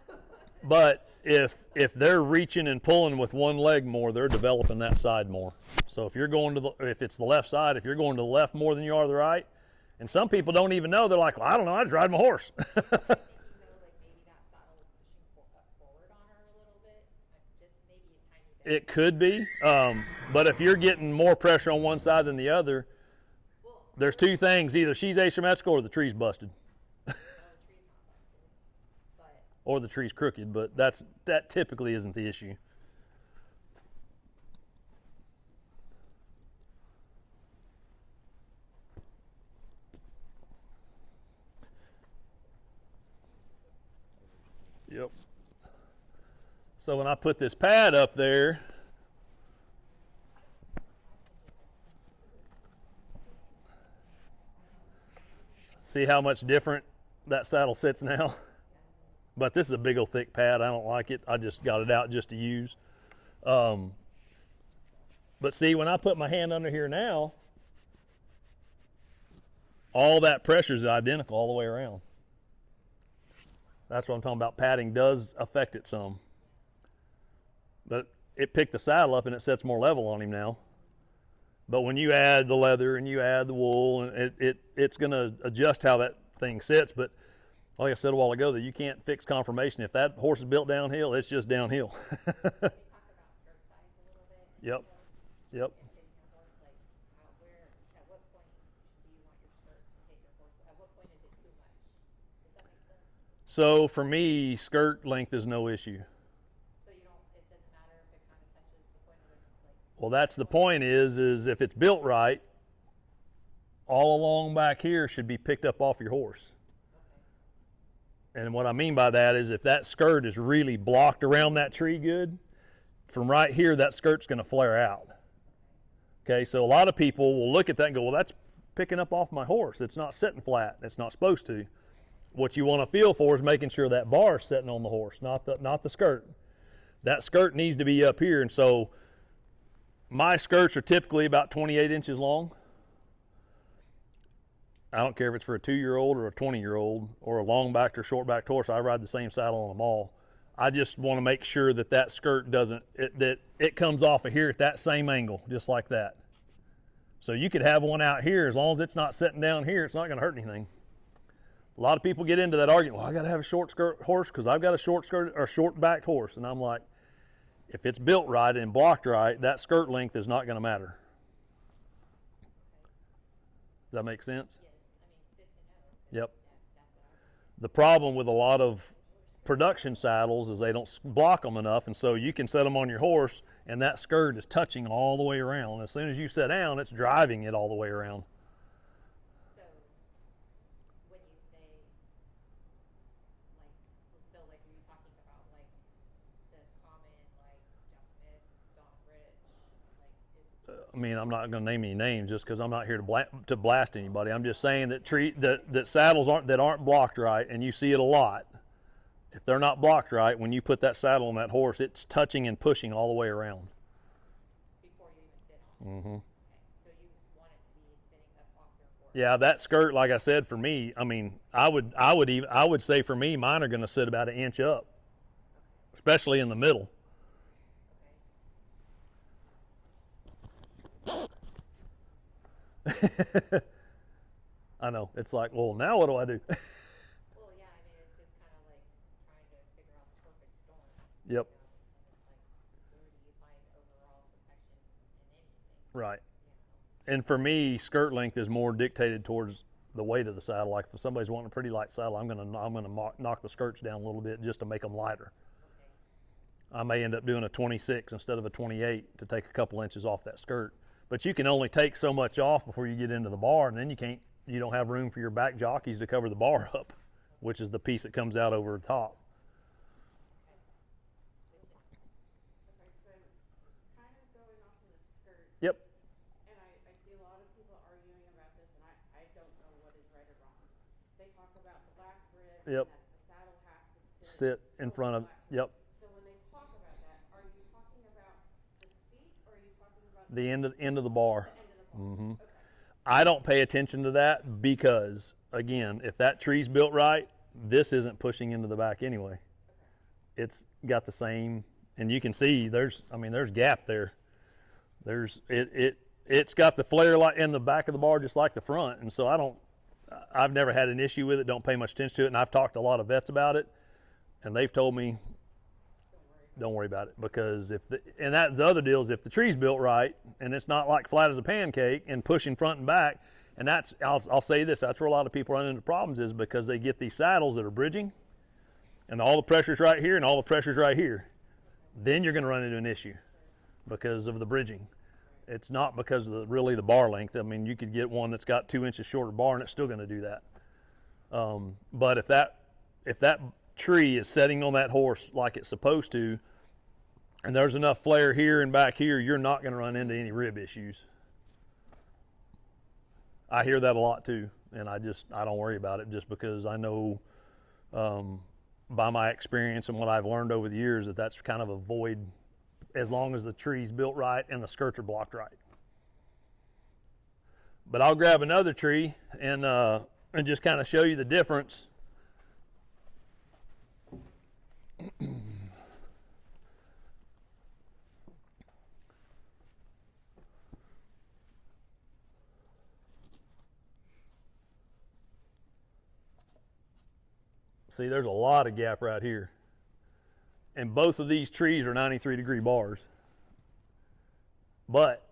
of it. but if they're reaching and pulling with one leg more, they're developing that side more. So if it's the left side, if you're going to the left more than you are the right, and some people don't even know, they're like, well, I don't know, I just ride my horse. Did you know, like maybe that saddle was pushing up forward on her a little bit? Just maybe a tiny bit. It could be, but if you're getting more pressure on one side than the other, there's two things: either she's asymmetrical or the tree's busted, The tree's not busted. But or the tree's crooked. But that typically isn't the issue. Yep. So when I put this pad up there, see how much different that saddle sits now? But this is a big old thick pad. I don't like it. I just got it out just to use. But see, when I put my hand under here now, all that pressure is identical all the way around. That's what I'm talking about. Padding does affect it some. But it picked the saddle up and it sets more level on him now. But when you add the leather and you add the wool, and it's going to adjust how that thing sits. But like I said a while ago, that you can't fix conformation. If that horse is built downhill, it's just downhill. they talk about skirt size a little bit. Yep. Yep. So for me, skirt length is no issue. So you don't, it doesn't matter if it kind of touches the point of the, like, Well, that's the point is if it's built right, all along back here should be picked up off your horse. And what I mean by that is if that skirt is really blocked around that tree good, from right here, that skirt's going to flare out. Okay, so a lot of people will look at that and go, well, that's picking up off my horse. It's not sitting flat. It's not supposed to. What you want to feel for is making sure that bar is sitting on the horse, not the skirt. That skirt needs to be up here. And so my skirts are typically about 28 inches long. I don't care if it's for a 2-year-old or a 20-year-old or a long-backed or short-backed horse. I ride the same saddle on them all. I just want to make sure that that skirt doesn't, that it comes off of here at that same angle, just like that. So you could have one out here, as long as it's not sitting down here, it's not going to hurt anything. A lot of people get into that argument, well, I got to have a short skirt horse because I've got a short skirt or short-backed horse. And I'm like, if it's built right and blocked right, that skirt length is not going to matter. Does that make sense? yes, I mean, it's good to know. Yep. That's what The problem with a lot of production saddles is they don't block them enough, and so you can set them on your horse and that skirt is touching all the way around. As soon as you sit down, it's driving it all the way around. So, when you say, like, are you talking about, like, the common, like, Jeff Smith, Don Rich, like, I mean, I'm not going to name any names just because I'm not here to blast anybody. I'm just saying that saddles aren't blocked right, and you see it a lot. If they're not blocked right, when you put that saddle on that horse, it's touching and pushing all the way around. before you even sit on it? Mm-hmm. Okay, so you want it to be sitting up off your horse? Yeah, that skirt, like I said, for me, I mean, I would say for me, mine are going to sit about an inch up, especially in the middle. I know. It's like, well, now what do I do? Well, yeah, I mean, it's just kind of like trying to figure out the perfect storm. Yep. And it's like, where do you find overall perfection in anything? Right. You know? And for me, skirt length is more dictated towards the weight of the saddle. Like if somebody's wanting a pretty light saddle, I'm gonna knock the skirts down a little bit just to make them lighter. Okay. I may end up doing a 26 instead of a 28 to take a couple inches off that skirt. But you can only take so much off before you get into the bar, and then you don't have room for your back jockeys to cover the bar up, which is the piece that comes out over the top. Okay, so kind of going off of the skirt, Yep. and I see a lot of people arguing about this, and I don't know what is right or wrong. They talk about the last rib, Yep. and that the saddle has to Sit in over front the of, last rib. yep, So when they talk about that, are you talking about the seat, or are you talking about the end of the bar. end of the bar? Mm-hmm. Okay. I don't pay attention to that because, again, if that tree's built right, this isn't pushing into the back anyway. It's got the same, and you can see there's gap there. It's got the flare like in the back of the bar just like the front, and so I've never had an issue with it. Don't pay much attention to it, and I've talked to a lot of vets about it, and they've told me, don't worry about it, because and that's the other deal is if the tree's built right and it's not like flat as a pancake and pushing front and back, and I'll say this, that's where a lot of people run into problems is because they get these saddles that are bridging and all the pressure's right here and all the pressure's right here. Then you're going to run into an issue because of the bridging. It's not because of really the bar length. I mean, you could get one that's got 2 inches shorter bar and it's still going to do that. But if that tree is setting on that horse like it's supposed to, and there's enough flare here and back here, you're not going to run into any rib issues. I hear that a lot too, and I don't worry about it just because I know by my experience and what I've learned over the years that that's kind of a void as long as the tree's built right and the skirts are blocked right. But I'll grab another tree and just kind of show you the difference. See, there's a lot of gap right here. And both of these trees are 93-degree bars. But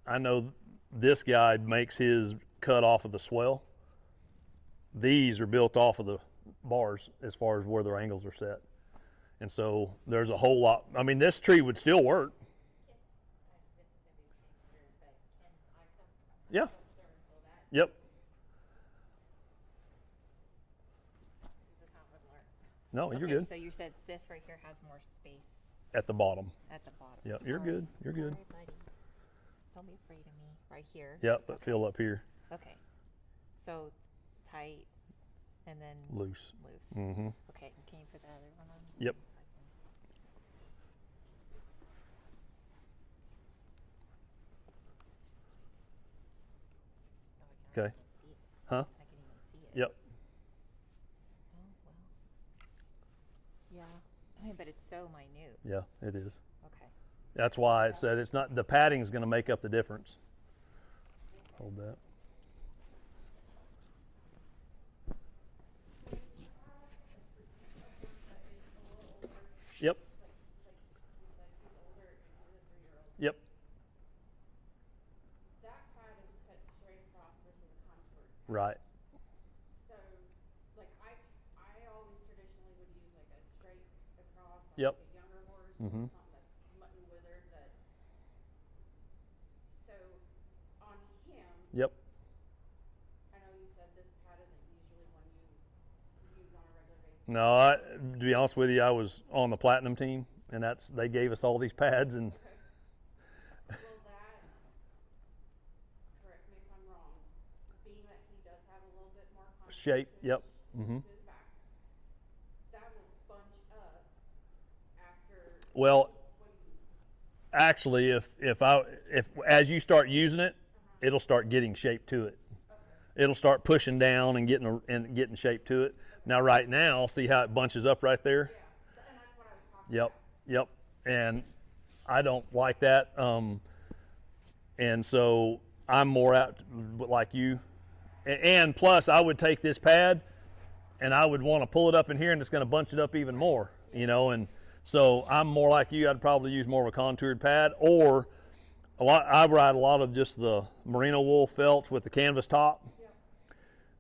I know this guy makes his cut off of the swell. These are built off of bars as far as where their angles are set. And so there's a whole lot. I mean, this tree would still work. This is gonna be the same here, but can I come? Yeah. Closer and pull that? Yep. This is how it would work. No, you're Okay, good. So you said this right here has more space At the bottom. at the bottom. Yep, you're Sorry. good. You're good. Sorry, buddy. Don't be afraid of me. Right here. Yep, but feel up here. Okay. So tight and then Loose. loose. Mm-hmm. Okay. Can you put that other one on? Yep. Oh, I Okay. can't even see it. Huh? I can even see it. Yep. Oh well. Yeah. I mean, but it's so minute. Yeah, it is. Okay. That's why I said it's not, the padding's going to make up the difference. Hold that. Yep. Yep. That pad is cut straight across versus a contoured. Right. So, like I always traditionally would use like a straight across, like Yep. a younger horse, Mhm. or something that's mutton withered. That. So, on him, Yep. I know you said this pad isn't usually one you use on a regular basis. No, to be honest with you, I was on the platinum team, and they gave us all these pads, and Will that, correct me if I'm wrong, being that he does have a little bit more contour shape. to his, Yep. Mm-hmm. to his back, that will bunch up after. Well, What do you? actually, if as you start using it, it'll start getting shape to it. It'll start pushing down and getting shape to it. Now, right now, see how it bunches up right there? Yeah, and that's what I was talking Yep, about. yep. And I don't like that. And so I'm more out like you. And plus, I would take this pad and I would want to pull it up in here, and it's going to bunch it up even more, you know. And so I'm more like you. I'd probably use more of a contoured pad, or I ride a lot of just the merino wool felts with the canvas top,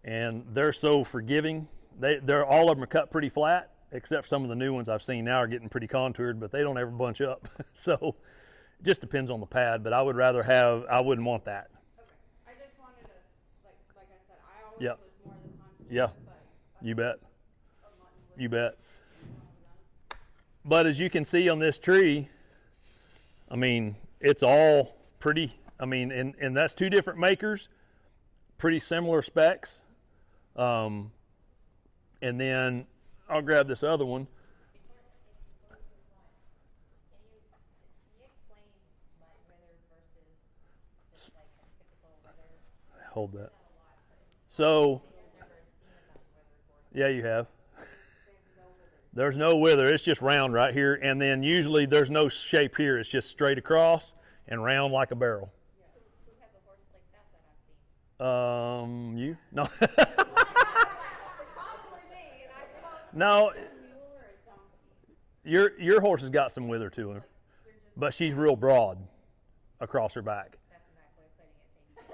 and they're so forgiving. They're all of them are cut pretty flat, except some of the new ones I've seen now are getting pretty contoured, but they don't ever bunch up. So it just depends on the pad, but I would rather I wouldn't want that. Okay, I just wanted to, like I said, I always Yep. was more the contour. Yeah. But You bet. a mutton with You bet. But as you can see on this tree, I mean, it's all pretty, I mean, and that's two different makers, pretty similar specs. And then I'll grab this other one. Can you explain mud weather versus just like a typical weather? Hold that. So, I've never seen a mud weather horse. yeah, you have. There's no wither. It's just round right here, and then usually there's no shape here. It's just straight across and round like a barrel. Who has a horse like that I've seen? You? No. It's probably me, and I don't. No. A mule or a donkey? Your horse has got some wither to her, but she's real broad across her back. That's a nice way of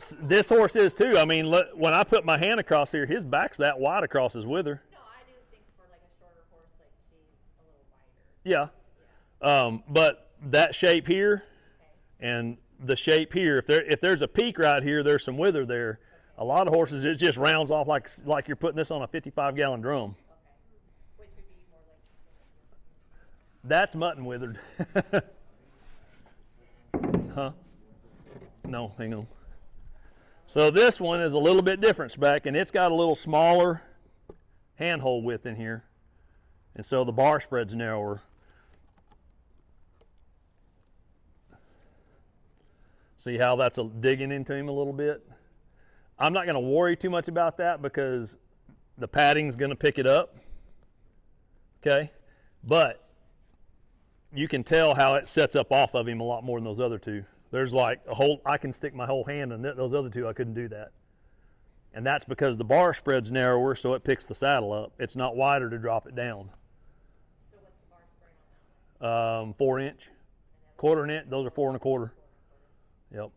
putting it. This horse is too. I mean, look, when I put my hand across here, his back's that wide across his wither. No, I do think for like a shorter horse, like she's a little wider. Yeah. But that shape here Okay. and the shape here, if there's a peak right here, there's some wither there. A lot of horses, it just rounds off like you're putting this on a 55-gallon drum. Okay. Which would be more like. That's mutton withered. Huh? No, hang on. So this one is a little bit different spec, and it's got a little smaller handhold width in here. And so the bar spread's narrower. See how that's digging into him a little bit? I'm not going to worry too much about that because the padding's going to pick it up. Okay? But you can tell how it sets up off of him a lot more than those other two. There's like I can stick my whole hand in those other two, I couldn't do that. And that's because the bar spread's narrower, so it picks the saddle up. It's not wider to drop it down. So what's the bar spread on that one? 4 inch, quarter inch, those are 4 1/4. Yep.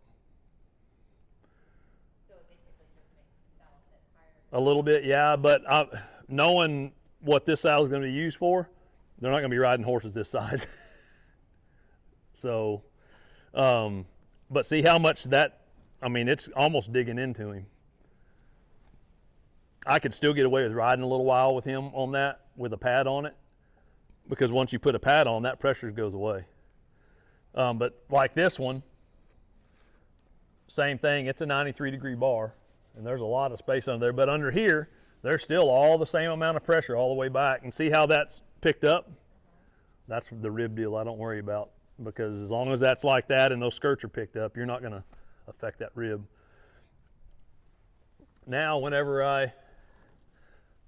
So it basically just makes the saddle sit higher. A little bit, yeah, but knowing what this saddle is going to be used for, they're not going to be riding horses this size. So, but see how much that, I mean, it's almost digging into him. I could still get away with riding a little while with him on that with a pad on it, because once you put a pad on, that pressure goes away. But like this one, same thing, it's a 93-degree bar, and there's a lot of space under there, but under here, there's still all the same amount of pressure all the way back. And see how that's picked up? That's the rib deal I don't worry about, because as long as that's like that and those skirts are picked up, you're not going to affect that rib. Now, whenever I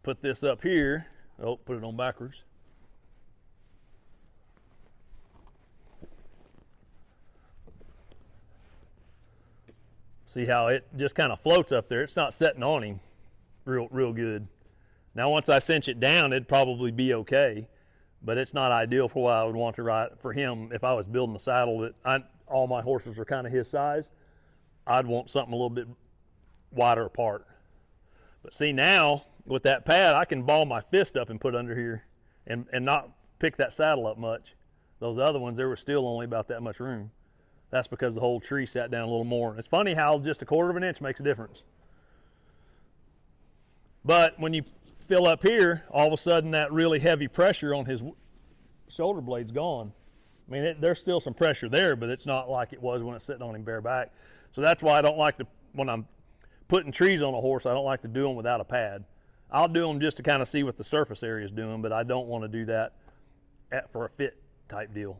put this up here, put it on backwards. See how it just kind of floats up there. It's not setting on him real good. Now, once I cinch it down, it'd probably be okay, but it's not ideal for what I would want to ride for him. If I was building a saddle that all my horses are kind of his size, I'd want something a little bit wider apart. But see, now with that pad, I can ball my fist up and put under here and not pick that saddle up much. Those other ones, there was still only about that much room. That's because the whole tree sat down a little more. It's funny how just 1/4 of an inch makes a difference. But when you fill up here, all of a sudden that really heavy pressure on his shoulder blade's gone. I mean, there's still some pressure there, but it's not like it was when it's sitting on him bareback. So that's why I don't like to, when I'm putting trees on a horse, I don't like to do them without a pad. I'll do them just to kind of see what the surface area is doing, but I don't want to do that for a fit type deal.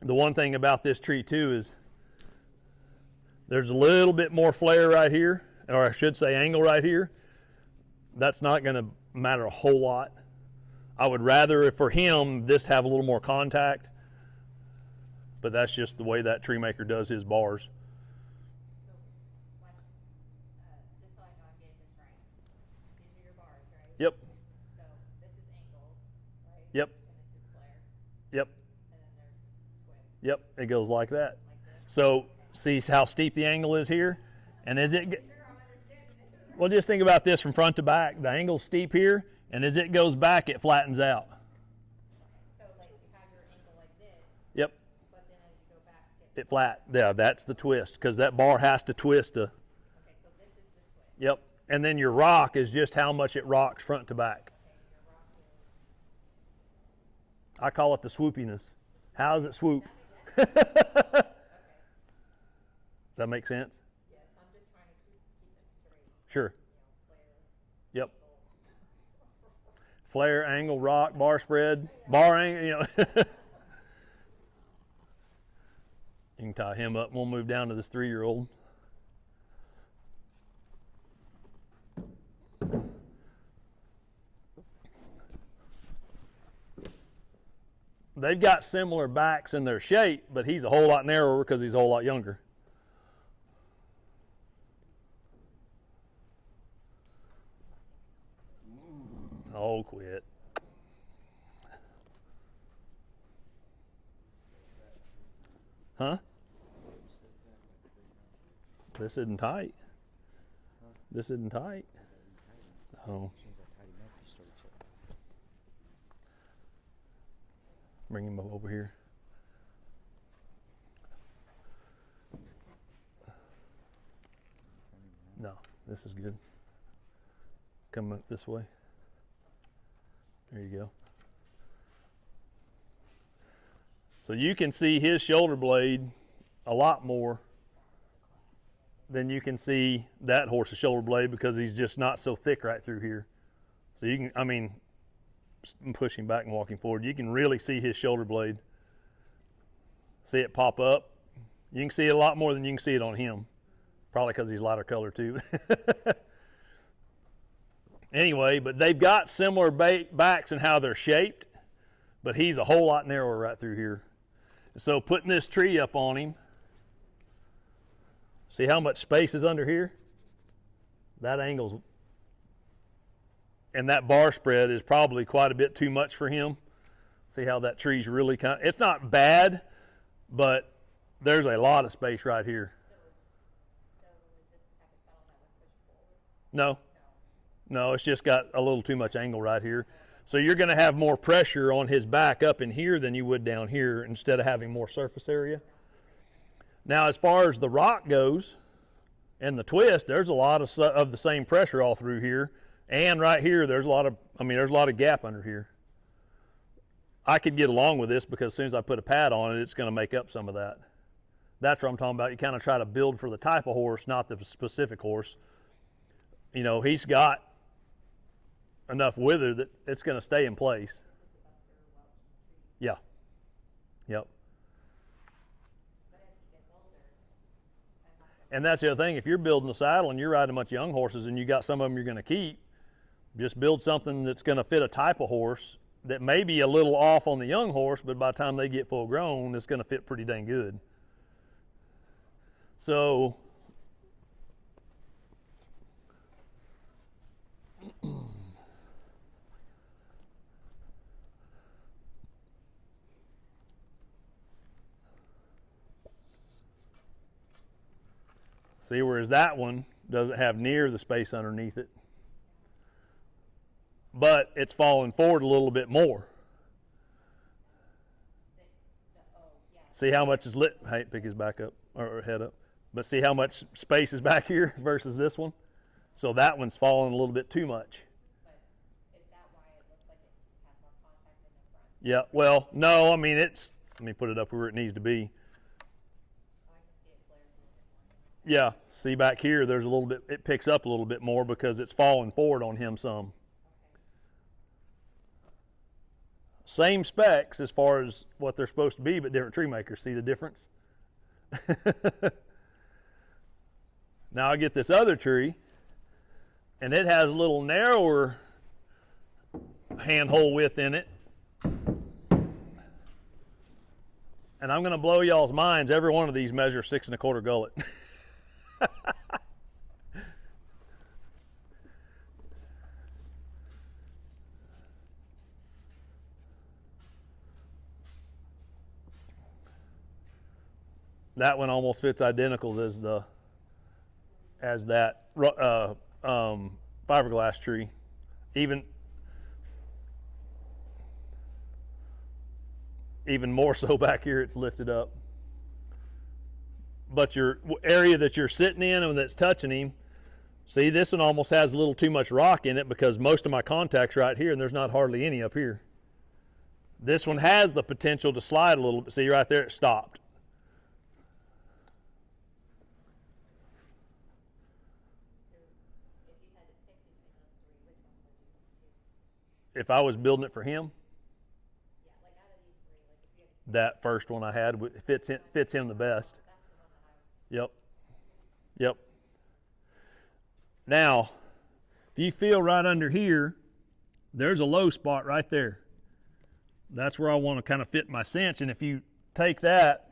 The one thing about this tree too is there's a little bit more flare right here, or I should say angle right here. That's not going to matter a whole lot. I would rather, for him, this have a little more contact, but that's just the way that tree maker does his bars. So, just so I know I'm getting this right, these are your bars, right? Yep. So this is angle, right? Yep. And this is flare. Yep. And then there's twist. Yep. It goes like that. Like this. So see how steep the angle is here, and as it well, just think about this from front to back. The angle's steep here, and as it goes back, it flattens out. So like you have your angle like this, Yep. but then as you go back, It flat. Yeah, that's the twist, because that bar has to twist to. okay, so this is the twist. Yep. And then your rock is just how much it rocks front to back. Okay, your rock is, I call it the swoopiness. How does it swoop? okay. Does that make sense? Yes, I'm just trying to keep it straight. Sure. You know, flare. Yep. Flare, angle, rock, bar spread, bar angle, you know. You can tie him up and we'll move down to this 3-year-old. They've got similar backs in their shape, but he's a whole lot narrower because he's a whole lot younger. Oh, quit. Huh? This isn't tight. This isn't tight. Oh. Bring him over here. No, this is good. Come up this way. There you go. So you can see his shoulder blade a lot more than you can see that horse's shoulder blade, because he's just not so thick right through here. So you can, I mean, push him back and walking forward, you can really see his shoulder blade. See it pop up. You can see it a lot more than you can see it on him. Probably because he's lighter color too. Anyway, but they've got similar backs in how they're shaped, but he's a whole lot narrower right through here. So putting this tree up on him, see how much space is under here? That angle's, and that bar spread is probably quite a bit too much for him. See how that tree's really kind of, it's not bad, but there's a lot of space right here. So is this the type of saddle that would push forward? No, No, it's just got a little too much angle right here. So you're going to have more pressure on his back up in here than you would down here instead of having more surface area. Now, as far as the rock goes and the twist, there's a lot of the same pressure all through here. And right here, there's a lot of gap under here. I could get along with this because as soon as I put a pad on it, it's going to make up some of that. That's what I'm talking about. You kind of try to build for the type of horse, not the specific horse. You know, he's got enough wither that it's going to stay in place. Yeah. Yep. And that's the other thing. If you're building a saddle and you're riding a bunch of young horses and you got some of them you're going to keep, just build something that's going to fit a type of horse that may be a little off on the young horse, but by the time they get full grown, it's going to fit pretty dang good. So see, whereas that one doesn't have near the space underneath it, but it's falling forward a little bit more. See how much is lit? Hey, pick his back up or head up. But see how much space is back here versus this one? So that one's falling a little bit too much. But is that why it looks like it has more contact in the front? Yeah, well, no, I mean, let me put it up where it needs to be. Oh, I can see it flares a little bit more. Yeah, see back here, there's a little bit, it picks up a little bit more because it's falling forward on him some. Same specs as far as what they're supposed to be, but different tree makers. See the difference? Now I get this other tree, and it has a little narrower handhole width in it. And I'm going to blow y'all's minds. Every one of these measures 6 1/4 gullet. That one almost fits identical as that fiberglass tree. Even more so back here, it's lifted up. But your area that you're sitting in and that's touching him, see, this one almost has a little too much rock in it because most of my contact's right here and there's not hardly any up here. This one has the potential to slide a little bit. See, right there, it stopped. If I was building it for him, Yeah, like out of these three, like if you had that first one I had fits him the best. that's the one that I was. Yep. Now, if you feel right under here, there's a low spot right there. That's where I want to kind of fit my cinch. And if you take that,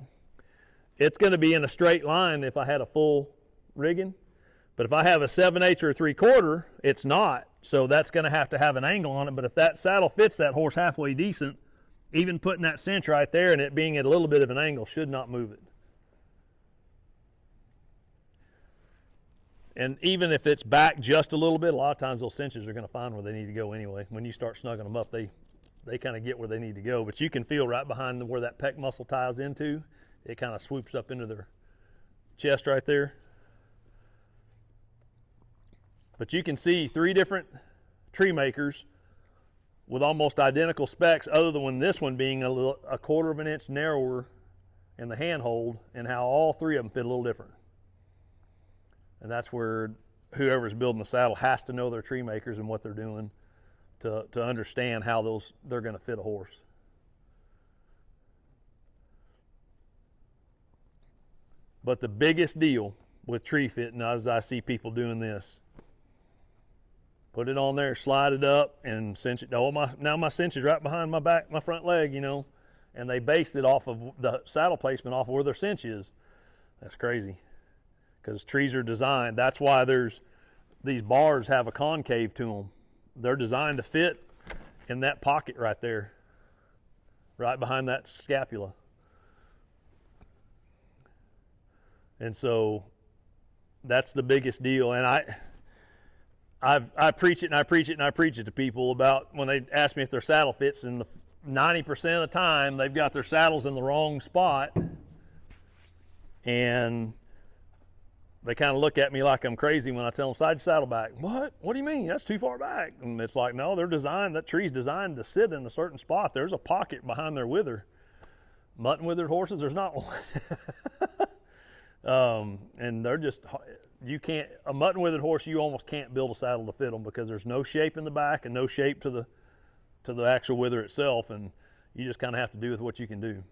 it's going to be in a straight line if I had a full rigging. But if I have a 7/8 or a 3/4, it's not. So that's going to have an angle on it. But if that saddle fits that horse halfway decent, even putting that cinch right there and it being at a little bit of an angle should not move it. And even if it's back just a little bit, a lot of times those cinches are going to find where they need to go anyway. When you start snugging them up, they kind of get where they need to go. But you can feel right behind where that pec muscle ties into, it kind of swoops up into their chest right there. But you can see 3 different tree makers with almost identical specs, other than this one being a 1/4 of an inch narrower in the handhold, and how all 3 of them fit a little different. And that's where whoever's building the saddle has to know their tree makers and what they're doing to understand how they're going to fit a horse. But the biggest deal with tree fitting, as I see people doing this, put it on there, slide it up, and cinch it. Oh, now my cinch is right behind my back, my front leg, and they based it off of the saddle placement off of where their cinch is. That's crazy, because trees are designed. That's why these bars have a concave to them. They're designed to fit in that pocket right there, right behind that scapula. And so that's the biggest deal. And I preach it and I preach it and I preach it to people about when they ask me if their saddle fits, and 90% of the time they've got their saddles in the wrong spot, and they kind of look at me like I'm crazy when I tell them slide your saddle back. What do you mean? That's too far back. And it's like, no, that tree's designed to sit in a certain spot. There's a pocket behind their wither. Mutton withered horses, there's not one. And they're just, you can't, a mutton withered horse, you almost can't build a saddle to fit them because there's no shape in the back and no shape to the actual wither itself, and you just kind of have to do with what you can do.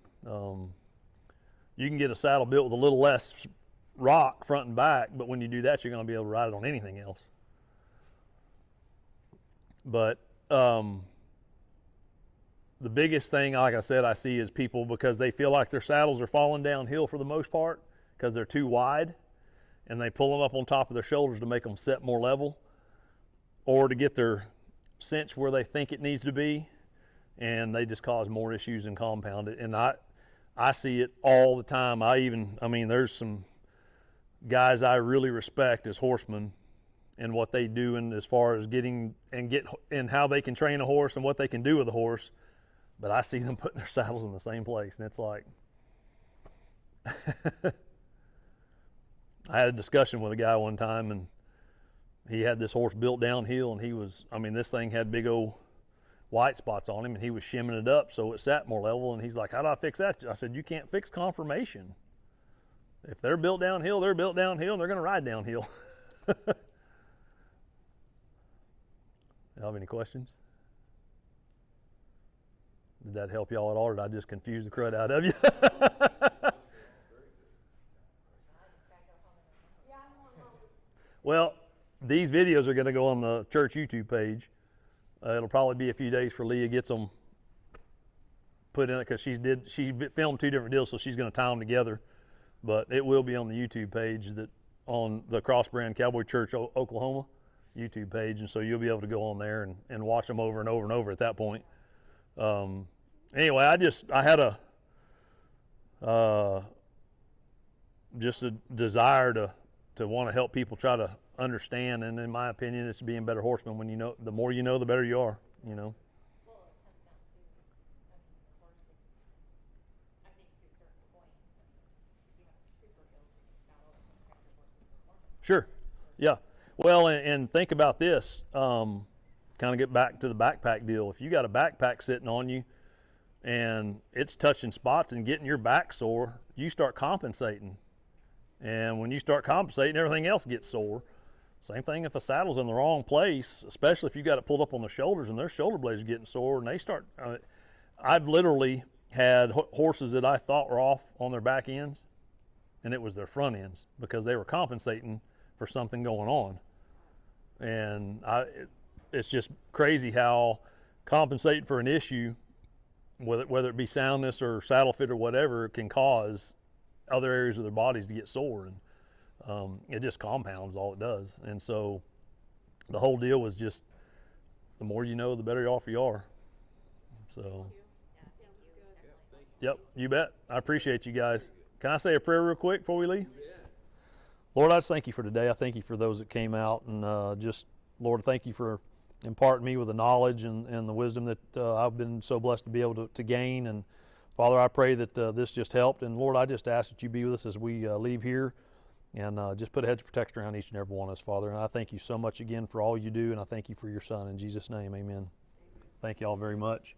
You can get a saddle built with a little less rock front and back, but when you do that, you're going to be able to ride it on anything else. But the biggest thing, like I said, I see is people, because they feel like their saddles are falling downhill for the most part because they're too wide, and they pull them up on top of their shoulders to make them set more level, or to get their cinch where they think it needs to be, and they just cause more issues and compound it. And I see it all the time. There's some guys I really respect as horsemen and what they do, and as far as getting and how they can train a horse and what they can do with a horse, but I see them putting their saddles in the same place, and it's like I had a discussion with a guy one time, and he had this horse built downhill, and this thing had big old white spots on him, and he was shimming it up so it sat more level, and he's like, how do I fix that? I said, you can't fix conformation. If they're built downhill, they're built downhill, and they're going to ride downhill. You have any questions? Did that help y'all at all, or did I just confuse the crud out of you? Well, these videos are going to go on the church YouTube page. It'll probably be a few days for Leah gets them put in it, because she filmed 2 different deals, so she's going to tie them together. But it will be on the YouTube page, that on the Cross Brand Cowboy Church Oklahoma YouTube page, and so you'll be able to go on there and watch them over and over and over at that point. Anyway, I had just a desire to want to help people try to understand, and in my opinion, it's being better horsemen. When you know, the more you know, the better you are. You know. Well, it comes down to, the horse, I think to a certain point, if you have a super built saddle, it can affect your horse's performance. Sure. Yeah. Well, and think about this. Kind of get back to the backpack deal. If you got a backpack sitting on you, and it's touching spots and getting your back sore, you start compensating. And when you start compensating, everything else gets sore. Same thing if a saddle's in the wrong place, especially if you got it pulled up on the shoulders and their shoulder blades are getting sore, and they start, I've literally had horses that I thought were off on their back ends, and it was their front ends, because they were compensating for something going on. And it's just crazy how compensating for an issue, whether it be soundness or saddle fit or whatever, can cause other areas of their bodies to get sore, and it just compounds all it does. And so the whole deal was just, the more you know, the better off you are. So yep, you bet. I appreciate you guys. Can I say a prayer real quick before we leave? Lord, I just thank you for today. I thank you for those that came out, and just, Lord, thank you for imparting me with the knowledge and the wisdom that I've been so blessed to be able to gain. And Father, I pray that this just helped. And Lord, I just ask that you be with us as we leave here, and just put a hedge of protection around each and every one of us, Father. And I thank you so much again for all you do, and I thank you for your Son. In Jesus' name, amen. Thank you all very much.